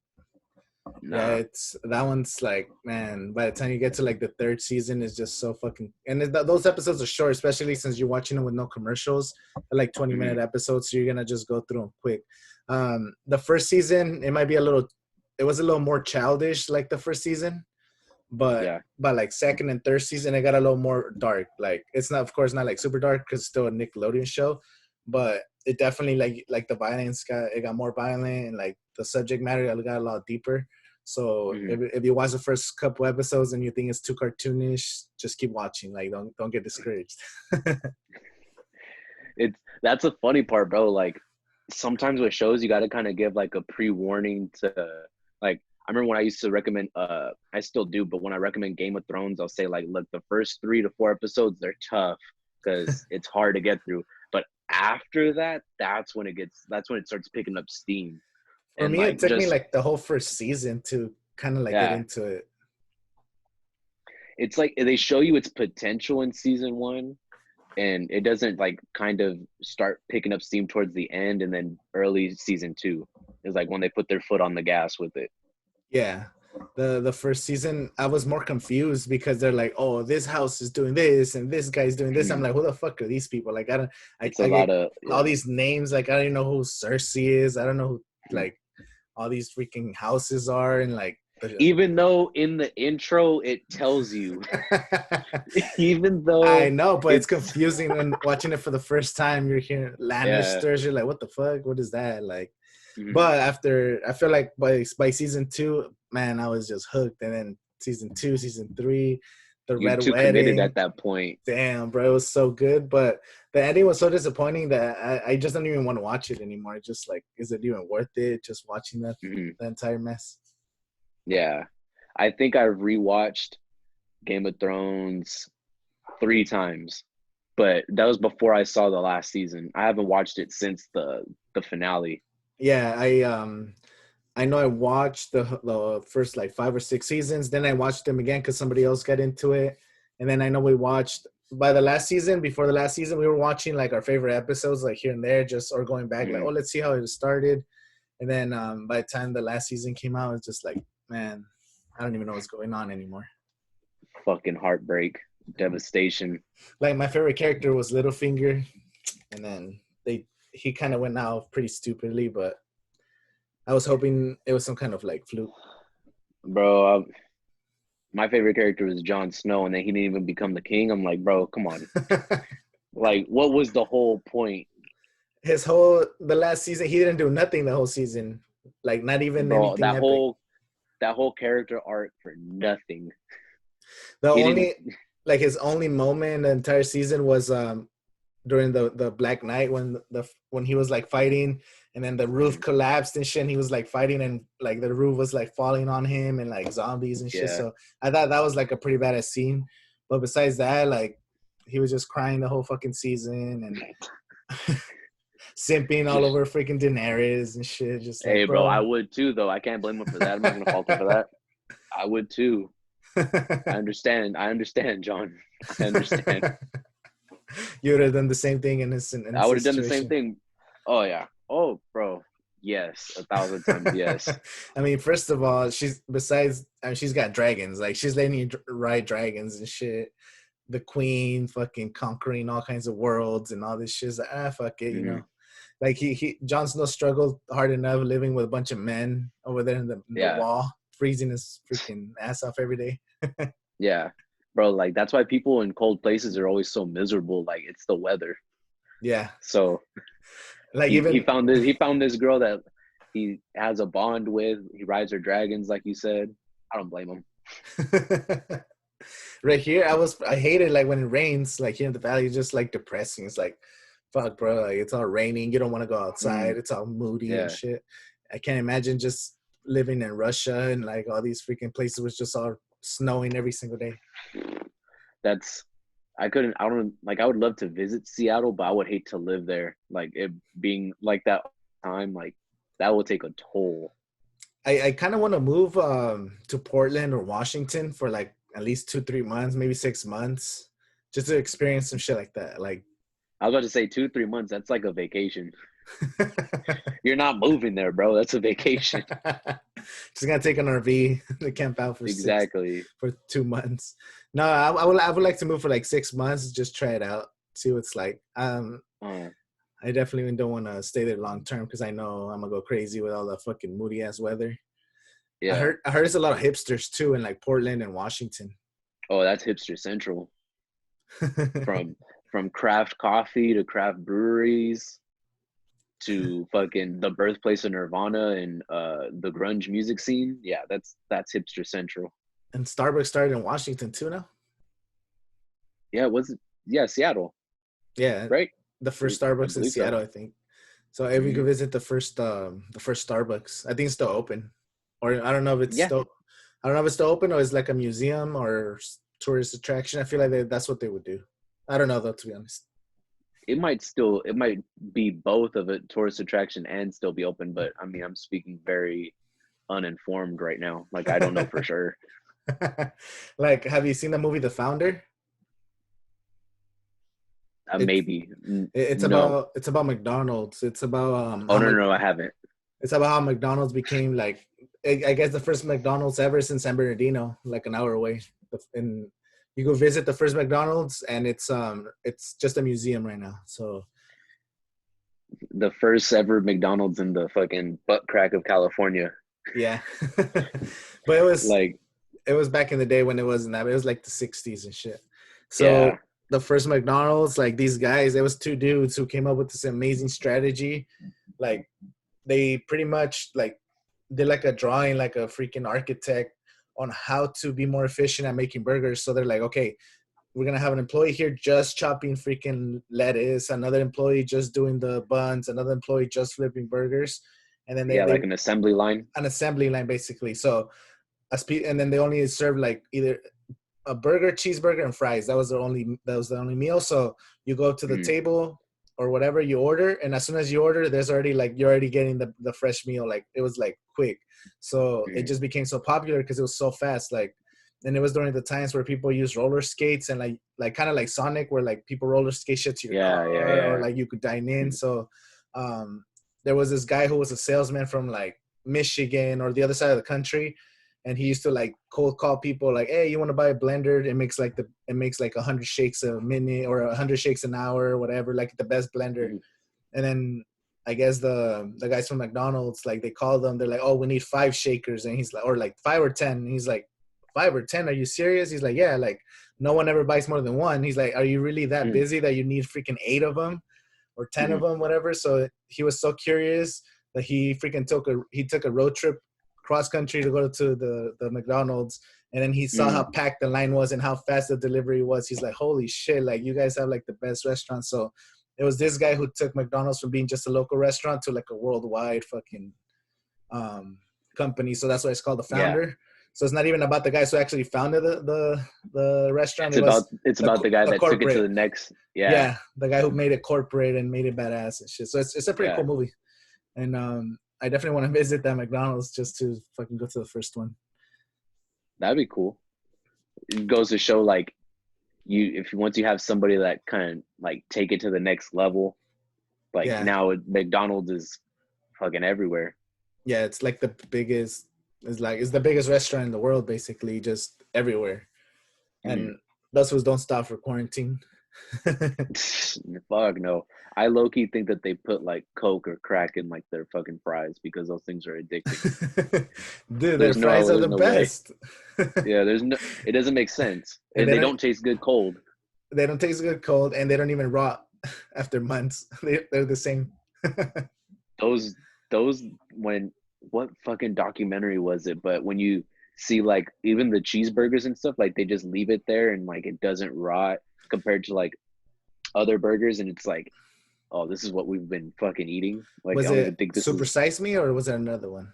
Nah. Yeah, that one's like, man, by the time you get to like the 3rd season, it's just so fucking, and those episodes are short, especially since you're watching them with no commercials. They're like 20-minute episodes, so you're gonna just go through them quick. The first season, it was a little more childish, like the first season, but by like 2nd and 3rd season, it got a little more dark. Like it's not, of course, not like super dark because it's still a Nickelodeon show, but it definitely like the violence got more violent, and like the subject matter got a lot deeper. So if you watch the first couple episodes and you think it's too cartoonish, just keep watching. Like don't get discouraged. That's a funny part, bro. Like sometimes with shows you got to kind of give like a pre-warning to, like, I remember when I used to recommend I still do, but when I recommend Game of Thrones, I'll say like, look, the first 3 to 4 episodes, they're tough because it's hard to get through. But after that, that's when it starts picking up steam. For me, it took me like the whole first season to kind of like get into it. It's like they show you its potential in season 1, and it doesn't like kind of start picking up steam towards the end, and then early season 2 is like when they put their foot on the gas with it. Yeah. The first season, I was more confused because they're like, oh, this house is doing this and this guy's doing this. I'm like, who the fuck are these people? Like, all these names. Like, I don't even know who Cersei is. I don't know who like all these freaking houses are, and like. Even though in the intro it tells you, even though I know, but it's confusing when watching it for the first time. You're hearing Lannisters. You're like, what the fuck? What is that? Like, But after, I feel like by season 2, man, I was just hooked. And then season 2, season 3, the You're Red too Wedding. committed at that point. Damn, bro, it was so good. But the ending was so disappointing that I just don't even want to watch it anymore. Just like, is it even worth it? Just watching that the entire mess. Yeah, I think I rewatched Game of Thrones 3 times, but that was before I saw the last season. I haven't watched it since the finale. Yeah, I know I watched the first like 5 or 6 seasons. Then I watched them again because somebody else got into it. And then I know we watched by the last season. Before the last season, we were watching like our favorite episodes, like here and there, just or going back, like, oh, let's see how it started. And then by the time the last season came out, it's just like, man, I don't even know what's going on anymore. Fucking heartbreak, devastation. Like my favorite character was Littlefinger, and then he kind of went out pretty stupidly, but I was hoping it was some kind of like fluke. Bro, my favorite character was Jon Snow, and then he didn't even become the king. I'm like, bro, come on. Like, what was the whole point? The last season, he didn't do nothing the whole season. Like, not even anything epic. That whole character arc for nothing. His only moment in the entire season was during the Black Knight when he was like fighting, and then the roof collapsed and shit, and he was like fighting, and like the roof was like falling on him and like zombies and shit. So I thought that was like a pretty badass scene. But besides that, like, he was just crying the whole fucking season and simping all over freaking Daenerys and shit. Just like, hey, bro, I would too, though. I can't blame him for that. I'm not gonna fault him for that. I would too. I understand, John. I understand. You would have done the same thing in this. I would have done the same thing. Oh yeah. Oh, bro. Yes, 1,000 times yes. I mean, first of all, she's got dragons. Like, she's letting you ride dragons and shit. The queen fucking conquering all kinds of worlds and all this shit. It's like, fuck it, you know. Like Jon Snow struggled hard enough living with a bunch of men over there in the wall, freezing his freaking ass off every day. Yeah, bro. Like, that's why people in cold places are always so miserable. Like, it's the weather. Yeah. So, like, he found this girl that he has a bond with. He rides her dragons, like you said. I don't blame him. Right here, I hate it. Like, when it rains, like here in the valley, it's just like depressing. It's like, fuck, bro. Like, it's all raining. You don't want to go outside. It's all moody and shit. I can't imagine just living in Russia and like all these freaking places was just all snowing every single day. I would love to visit Seattle, but I would hate to live there. Like, it being like that time, like, that will take a toll. I kind of want to move to Portland or Washington for like at least 2-3 months, maybe 6 months, just to experience some shit like that. Like, I was about to say 2-3 months. That's like a vacation. You're not moving there, bro. That's a vacation. Just gonna take an RV to camp out for 2 months. No, I would like to move for like 6 months, just try it out, see what it's like. I definitely don't want to stay there long term because I know I'm gonna go crazy with all the fucking moody ass weather. Yeah, I heard there's a lot of hipsters too in like Portland and Washington. Oh, that's hipster central. From craft coffee to craft breweries to fucking the birthplace of Nirvana and the grunge music scene. Yeah, that's hipster central. And Starbucks started in Washington too now? Yeah, Seattle. Yeah. Right? The first Starbucks in Seattle, I think. So if you could visit the first Starbucks, I think it's still open. Or I don't know if it's still open or it's like a museum or tourist attraction. I feel like that's what they would do. I don't know though, to be honest. It might be both of a tourist attraction and still be open, but I mean, I'm speaking very uninformed right now. Like, I don't know for sure. Like, have you seen the movie The Founder? Maybe. It's about McDonald's. It's about no, I haven't. It's about how McDonald's became like, I guess, the first McDonald's ever since San Bernardino, like an hour away. And you go visit the first McDonald's, and it's just a museum right now. So the first ever McDonald's in the fucking butt crack of California. Yeah. But it was back in the day when it wasn't that. It was like the 60s and shit. So the first McDonald's, like, these guys, it was 2 dudes who came up with this amazing strategy. Like, they pretty much like did like a drawing, like a freaking architect on how to be more efficient at making burgers. So they're like, okay, we're going to have an employee here just chopping freaking lettuce, another employee just doing the buns, another employee just flipping burgers. And then they like an assembly line. An assembly line, basically. So, and then they only serve like either a burger, cheeseburger, and fries. That was the only meal. So you go to the table or whatever you order, and as soon as you order, there's already like you're already getting the fresh meal. Like it was like quick. So it just became so popular because it was so fast. Like, and it was during the times where people used roller skates and like kind of like Sonic, where like people roller skate shit to your car, or like you could dine in. So there was this guy who was a salesman from like Michigan or the other side of the country, and he used to like cold call people like, hey, you want to buy a blender? It makes like 100 shakes a minute or 100 shakes an hour or whatever, like the best blender. And then I guess the guys from McDonald's, like they called them, they're like, oh, we need 5 shakers. And he's like, or like 5 or 10. And he's like, 5 or 10? Are you serious? He's like, yeah, like no one ever buys more than one. He's like, are you really that busy that you need freaking 8 of them or 10 of them, whatever? So he was so curious that he freaking took a road trip cross country to go to the McDonald's, and then he saw how packed the line was and how fast the delivery was. He's like, holy shit, like you guys have like the best restaurant. So it was this guy who took McDonald's from being just a local restaurant to like a worldwide fucking company. So that's why it's called the founder. Yeah. So it's not even about the guys who actually founded the restaurant. It's about the guy that took it to the next. Yeah, the guy who made it corporate and made it badass and shit. So it's a pretty cool movie. And I definitely want to visit that McDonald's just to fucking go to the first one. That'd be cool. It goes to show, like, once you have somebody that kind of like take it to the next level, like now McDonald's is fucking everywhere. Yeah, it's like the biggest. It's the biggest restaurant in the world, basically, just everywhere. And those who don't stop for quarantine. Fuck no. I low-key think that they put like Coke or crack in like their fucking fries because those things are addicting. Dude, their fries are the best. Yeah, it doesn't make sense. And they don't taste good cold. They don't taste good cold, and they don't even rot after months. They're the same. Those what fucking documentary was it? But when you see like even the cheeseburgers and stuff, like they just leave it there and like it doesn't rot compared to like other burgers, and it's like, oh, this is what we've been fucking eating. Like, was it Super Size Me, or was there another one?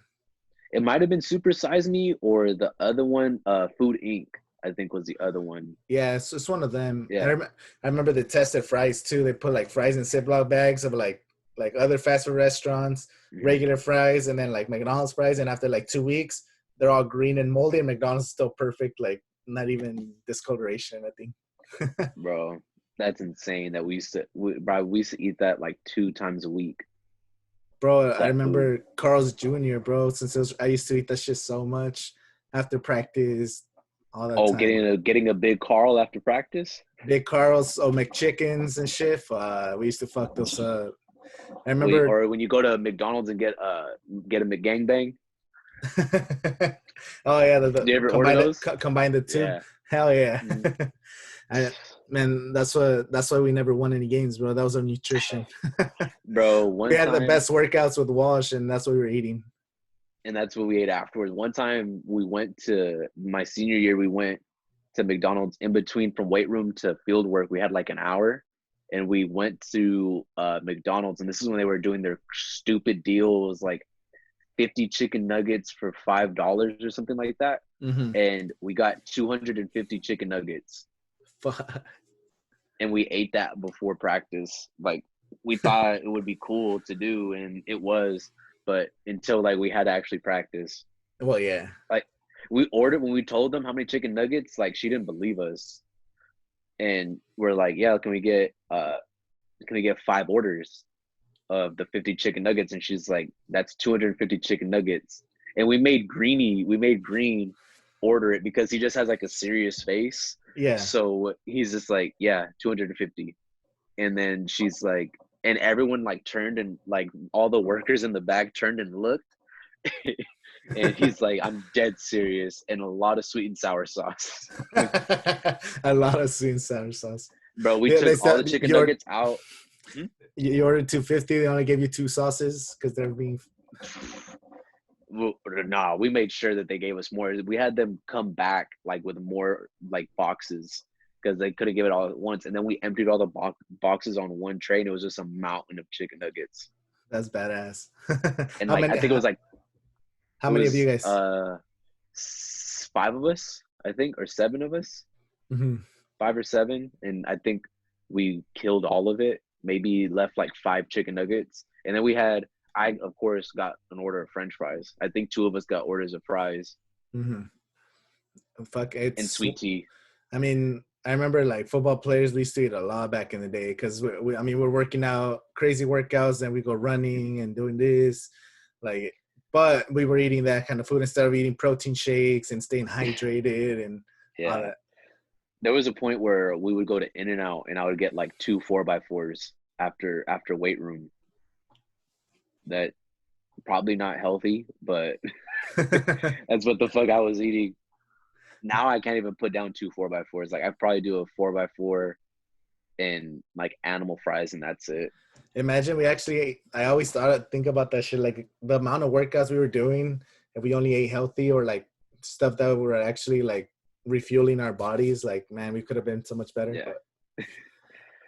It might have been Super Size Me, or the other one, Food Inc., I think was the other one. Yeah, it's one of them. Yeah. I remember they tested fries too. They put like fries in Ziploc bags of like other fast food restaurants, regular fries, and then like McDonald's fries. And after like 2 weeks, they're all green and moldy, and McDonald's is still perfect, like not even discoloration, I think. Bro, that's insane that we used to eat that like 2 times a week. Bro, I remember Carl's Jr., bro, I used to eat that shit so much after practice, all that time. Getting a big Carl after practice? Big Carl's, McChickens and shit. We used to fuck those up. I remember, or when you go to McDonald's and get a McGangbang. Oh yeah, do you ever order those? Combine the two. Yeah. Hell yeah. Man, that's why we never won any games, bro. That was our nutrition. Bro, we had the best workouts with Walsh, and that's what we were eating. And that's what we ate afterwards. One time my senior year, we went to McDonald's in between from weight room to field work. We had like an hour, and we went to McDonald's, and this is when they were doing their stupid deal. It was like 50 chicken nuggets for $5 or something like that. And we got 250 chicken nuggets. Fuck. And we ate that before practice. Like, we thought it would be cool to do, and it was, but until like we had to actually practice. Well, yeah. Like, we ordered, when we told them how many chicken nuggets, like, she didn't believe us. And we're like, yeah, can we get 5 orders of the 50 chicken nuggets? And she's like, that's 250 chicken nuggets. And we made Green order it because he just has like a serious face. Yeah. So he's just like, yeah, 250. And then she's like, and everyone like turned, and like all the workers in the back turned and looked. And he's like, I'm dead serious. And a lot of sweet and sour sauce. A lot of sweet and sour sauce. Bro, we took all the chicken nuggets out. You ordered 250. They only gave you 2 sauces because they're being Nah, we made sure that they gave us more. We had them come back like with more like boxes because they couldn't give it all at once, and then we emptied all the boxes on one tray, and it was just a mountain of chicken nuggets. That's badass. And like I think it was like how many of you guys? 5 of us, I think, or 7 of us. Mm-hmm. 5 or 7, and I think we killed all of it. Maybe left like 5 chicken nuggets, and then I of course got an order of French fries. I think 2 of us got orders of fries. Mm-hmm. Fuck, it's and sweet tea. I mean, I remember like football players, we used to eat a lot back in the day because we're working out crazy workouts and we go running and doing this, like, but we were eating that kind of food instead of eating protein shakes and staying hydrated and all that. There was a point where we would go to In-N-Out and I would get like 2 4x4s after weight room. That probably not healthy, but that's what the fuck I was eating. Now I can't even put down 2 4x4s. Like I probably do a 4x4 and like animal fries, and that's it. Imagine I always think about that shit, like the amount of workouts we were doing if we only ate healthy or like stuff that were actually like refueling our bodies. Like, man, we could have been so much better. Yeah. But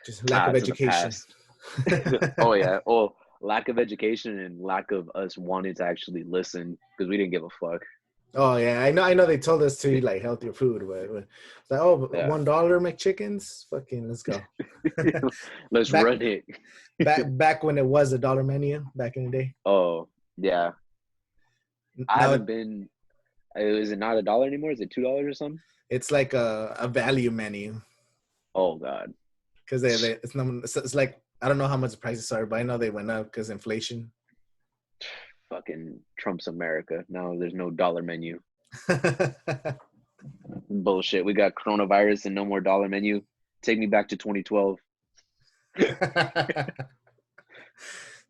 just lack of education. Oh yeah. Oh, lack of education and lack of us wanting to actually listen because we didn't give a fuck. Oh yeah, I know. They told us to eat like healthier food, but it's like, $1 McChickens, fucking let's go. Let's run it. back when it was $1 menu back in the day. Oh yeah, I haven't been. Is it not $1 anymore? Is it $2 or something? It's like a value menu. Oh god, because it's like I don't know how much the prices are, but I know they went up because inflation. Fucking Trump's America. Now there's no dollar menu. Bullshit. We got coronavirus and no more dollar menu. Take me back to 2012.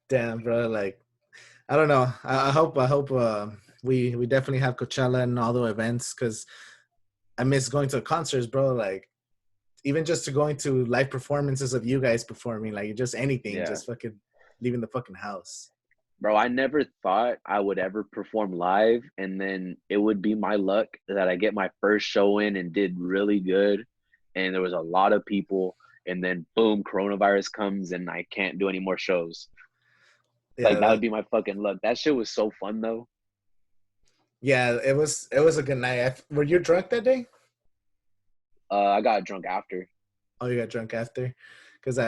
Damn, bro. Like, I don't know. I hope we definitely have Coachella and all the events because I miss going to concerts, bro. Like, even just to going to live performances of you guys performing, like just anything, just fucking leaving the fucking house. Bro, I never thought I would ever perform live, and then it would be my luck that I get my first show in and did really good, and there was a lot of people, and then boom, coronavirus comes and I can't do any more shows. Yeah, like that would be my fucking luck. That shit was so fun though. Yeah, it was a good night. Were you drunk that day? I got drunk after. Oh, you got drunk after? Because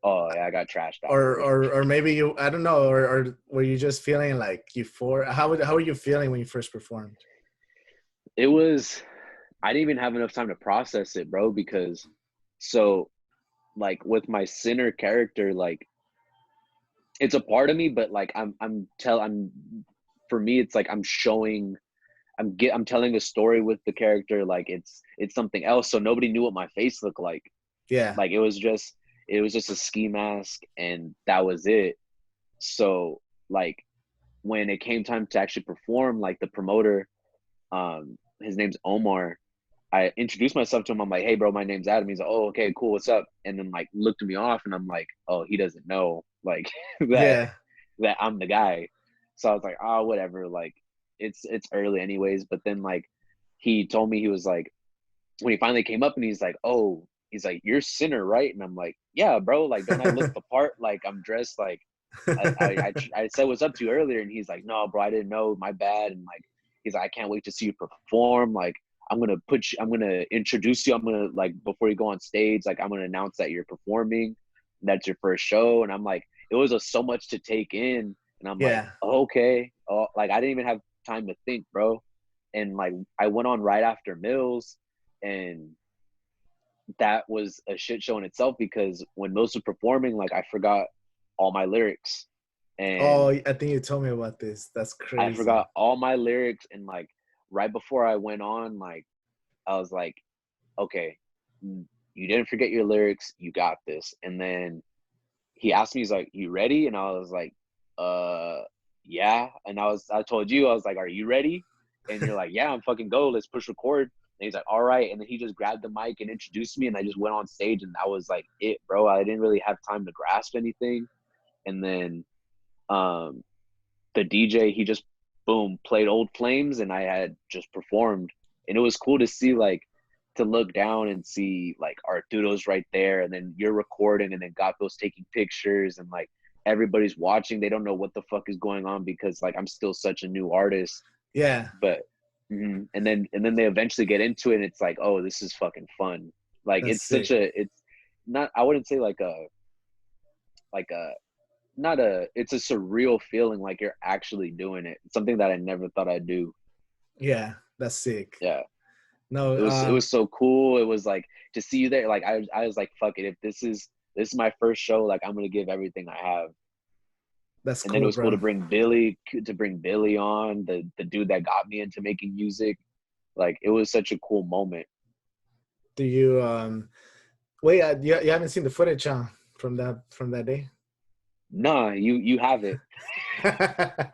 Oh yeah, I got trashed out. Or maybe you, I don't know, or were you just feeling like euphoric? How were you feeling when you first performed? It was, I didn't even have enough time to process it, bro, because so like with my sinner character, like it's a part of me, but like for me it's like I'm telling a story with the character, like it's something else, so nobody knew what my face looked like. Yeah, like it was just a ski mask and that was it. So like when it came time to actually perform, like the promoter, his name's Omar, I introduced myself to him. I'm like, hey bro, my name's Adam. He's like, oh okay, cool, what's up? And then like looked me off and I'm like, oh, he doesn't know like that I'm the guy. So I was like, oh whatever, like it's early anyways. But then like he told me, he was like, when he finally came up and he's like, oh, he's like, you're Sinner, right? And I'm like, yeah, bro. Like, don't I look the part? Like, I'm dressed like I said what's up to you earlier. And he's like, no, bro, I didn't know. My bad. And like, he's like, I can't wait to see you perform. Like, I'm going to introduce you. I'm going to, like, before you go on stage, like, I'm going to announce that you're performing. That's your first show. And I'm like, it was so much to take in. And I'm like, oh, okay. Oh, like, I didn't even have time to think, bro. And like, I went on right after Mills. And that was a shit show in itself because when Mills was performing, like I forgot all my lyrics. And I think you told me about this. That's crazy. I forgot all my lyrics, and like right before I went on, like I was like, okay, you didn't forget your lyrics, you got this. And then he asked me, he's like, you ready? And I was like, yeah. And I told you, I was like, are you ready? And you're like, yeah, I'm fucking go, let's push record. And he's like, all right. And then he just grabbed the mic and introduced me, and I just went on stage, and that was like it, bro. I didn't really have time to grasp anything. And then the DJ, he just boom played Old Flames, and I had just performed, and it was cool to see, like, to look down and see like Arturo's right there, and then you're recording, and then Gato's taking pictures, and like everybody's watching. They don't know what the fuck is going on because like I'm still such a new artist. Yeah. But and then they eventually get into it, and it's like, oh, this is fucking fun. Like That's it's sick. such a, it's not, I wouldn't say like a not a, it's a surreal feeling, like you're actually doing it. It's something that I never thought I'd do. Yeah, that's sick. Yeah. No, it was so cool. It was like to see you there. Like I was like, fuck it. If this is my first show, like I'm gonna give everything I have. That's and cool. Then it was bro. cool to bring Billy on, the dude that got me into making music. Like it was such a cool moment. Do you wait? You haven't seen the footage, huh, from that day? Nah, you have it. I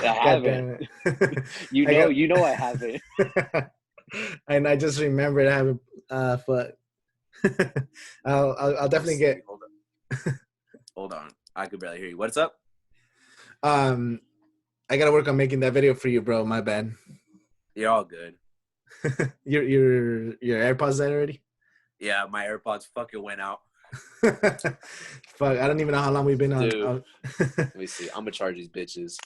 haven't. You know I haven't. And I just remembered I haven't. But I'll definitely get. Hold on, I could barely hear you. What's up? I gotta work on making that video for you, bro. My bad. You're all good. your AirPods died already? Yeah, my AirPods fucking went out. Fuck, I don't even know how long we've been on. Dude, let me see. I'm gonna charge these bitches.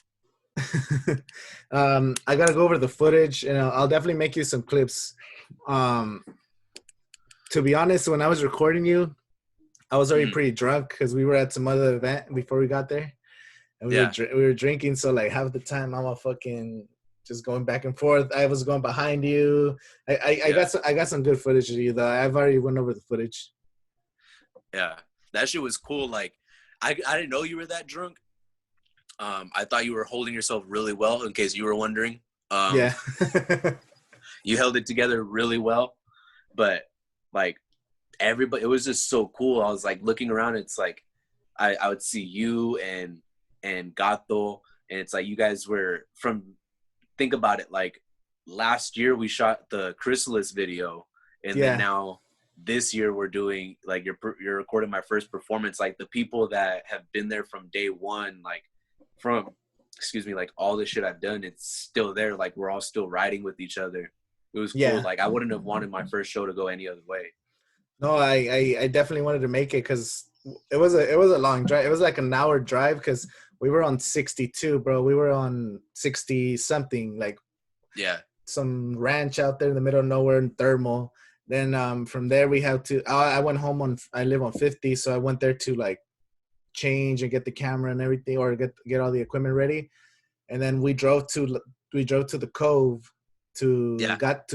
I gotta go over the footage, and I'll definitely make you some clips. To be honest, when I was recording you, I was already pretty drunk because we were at some other event before we got there, and we were drinking. So like half the time I'm a fucking just going back and forth. I was going behind you. I got some good footage of you though. I've already went over the footage. Yeah, that shit was cool. Like I didn't know you were that drunk. I thought you were holding yourself really well, in case you were wondering. Yeah. You held it together really well, but like everybody, it was just so cool. I was like looking around. It's like I would see you and Gato, and it's like you guys were from. Think about it. Like last year we shot the Chrysalis video, and then now this year we're doing like you're recording my first performance. Like the people that have been there from day one, like from like all the shit I've done, it's still there. Like we're all still riding with each other. It was cool. Like I wouldn't have wanted my first show to go any other way. No, I definitely wanted to make it because it was a long drive. It was like an hour drive because we were on 62, bro. We were on 60 something, like some ranch out there in the middle of nowhere in Thermal. Then from there we had to. I went home I live on 50, so I went there to like change and get the camera and everything, or get all the equipment ready. And then we drove to the Cove to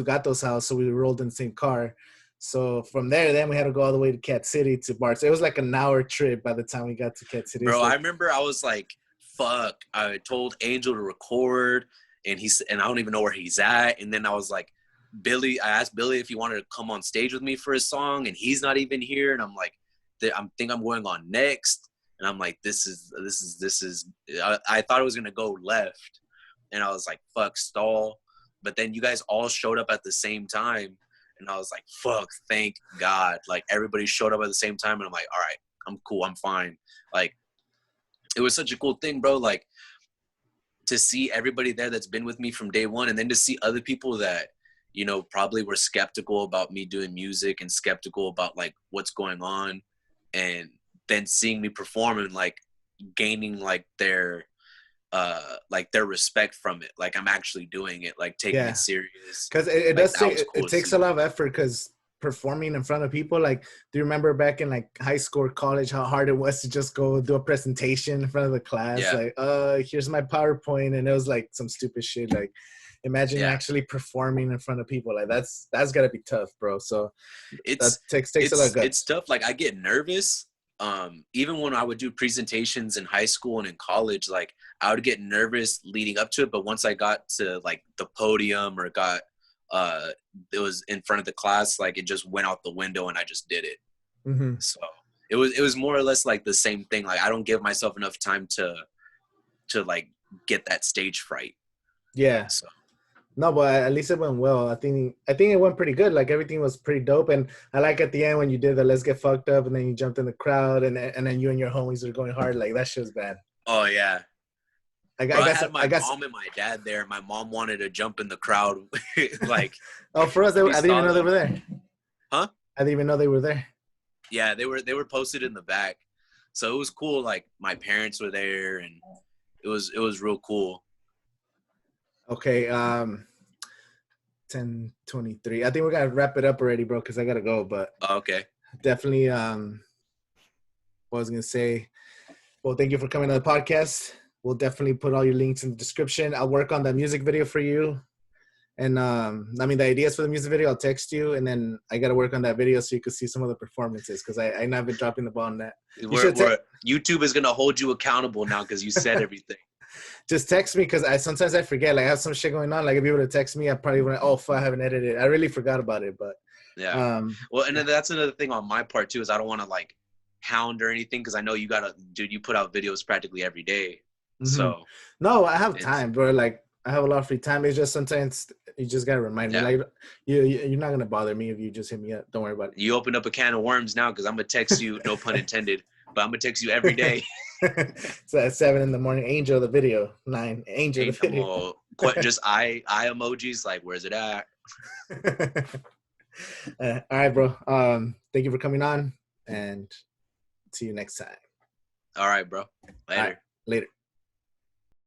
Gato's house, so we rolled in the same car. So from there, then we had to go all the way to Cat City to Bart. So it was like an hour trip by the time we got to Cat City. Bro, I remember I was like, fuck. I told Angel to record, and I don't even know where he's at. And then I was like, I asked Billy if he wanted to come on stage with me for a song, and he's not even here. And I'm like, I'm going on next. And I'm like, this is. I thought it was gonna go left, and I was like, fuck, stall. But then you guys all showed up at the same time, and I was like, fuck, thank God. Like everybody showed up at the same time, and I'm like, all right, I'm cool, I'm fine. Like it was such a cool thing, bro. Like to see everybody there that's been with me from day one, and then to see other people that, you know, probably were skeptical about me doing music and skeptical about like what's going on, and then seeing me perform and like gaining like their respect from it. Like I'm actually doing it, like taking it serious. Because it does take, it takes a lot of effort, because performing in front of people, like, do you remember back in like high school or college how hard it was to just go do a presentation in front of the class? Like, here's my PowerPoint, and it was like some stupid shit. Like imagine actually performing in front of people. Like that's gotta be tough, bro. So it takes a lot of guts. It's tough. Like I get nervous. Even when I would do presentations in high school and in college, like I would get nervous leading up to it. But once I got to like the podium, or it was in front of the class, like it just went out the window and I just did it. Mm-hmm. So it was more or less like the same thing. Like I don't give myself enough time to like get that stage fright. Yeah. So. No, but at least it went well. I think it went pretty good. Like everything was pretty dope, and I like at the end when you did the "Let's Get Fucked Up" and then you jumped in the crowd, and then you and your homies are going hard. Like that shit was bad. Oh yeah, I had my mom and my dad there. My mom wanted to jump in the crowd. Like, oh, for us, I didn't even know they were there. Huh? I didn't even know they were there. Yeah, they were posted in the back. So it was cool. Like, my parents were there, and it was real cool. Okay, 10:23. I think we're gonna wrap it up already, bro, because I gotta go. But okay, definitely. What I was gonna say. Well, thank you for coming on the podcast. We'll definitely put all your links in the description. I'll work on that music video for you. And the ideas for the music video, I'll text you, and then I got to work on that video so you can see some of the performances, because I know I've been dropping the ball on that. YouTube is going to hold you accountable now because you said everything. Just text me, because sometimes I forget. Like, I have some shit going on. Like, if you were to text me, I probably wouldn't, I haven't edited it. I really forgot about it, but. Yeah. Well, and then that's another thing on my part, too, is I don't want to, like, hound or anything, because I know you put out videos practically every day. Mm-hmm. So. No, I have time, bro. Like, I have a lot of free time. It's just sometimes you just gotta remind me. Like, you're not gonna bother me if you just hit me up. Don't worry about it. You opened up a can of worms now, because I'm gonna text you. No pun intended, but I'm gonna text you every day. So at 7 a.m, Angel the video. 9 Angel the video. Just eye emojis. Like, where's it at? All right, bro. Thank you for coming on, and see you next time. All right, bro. Later. Later.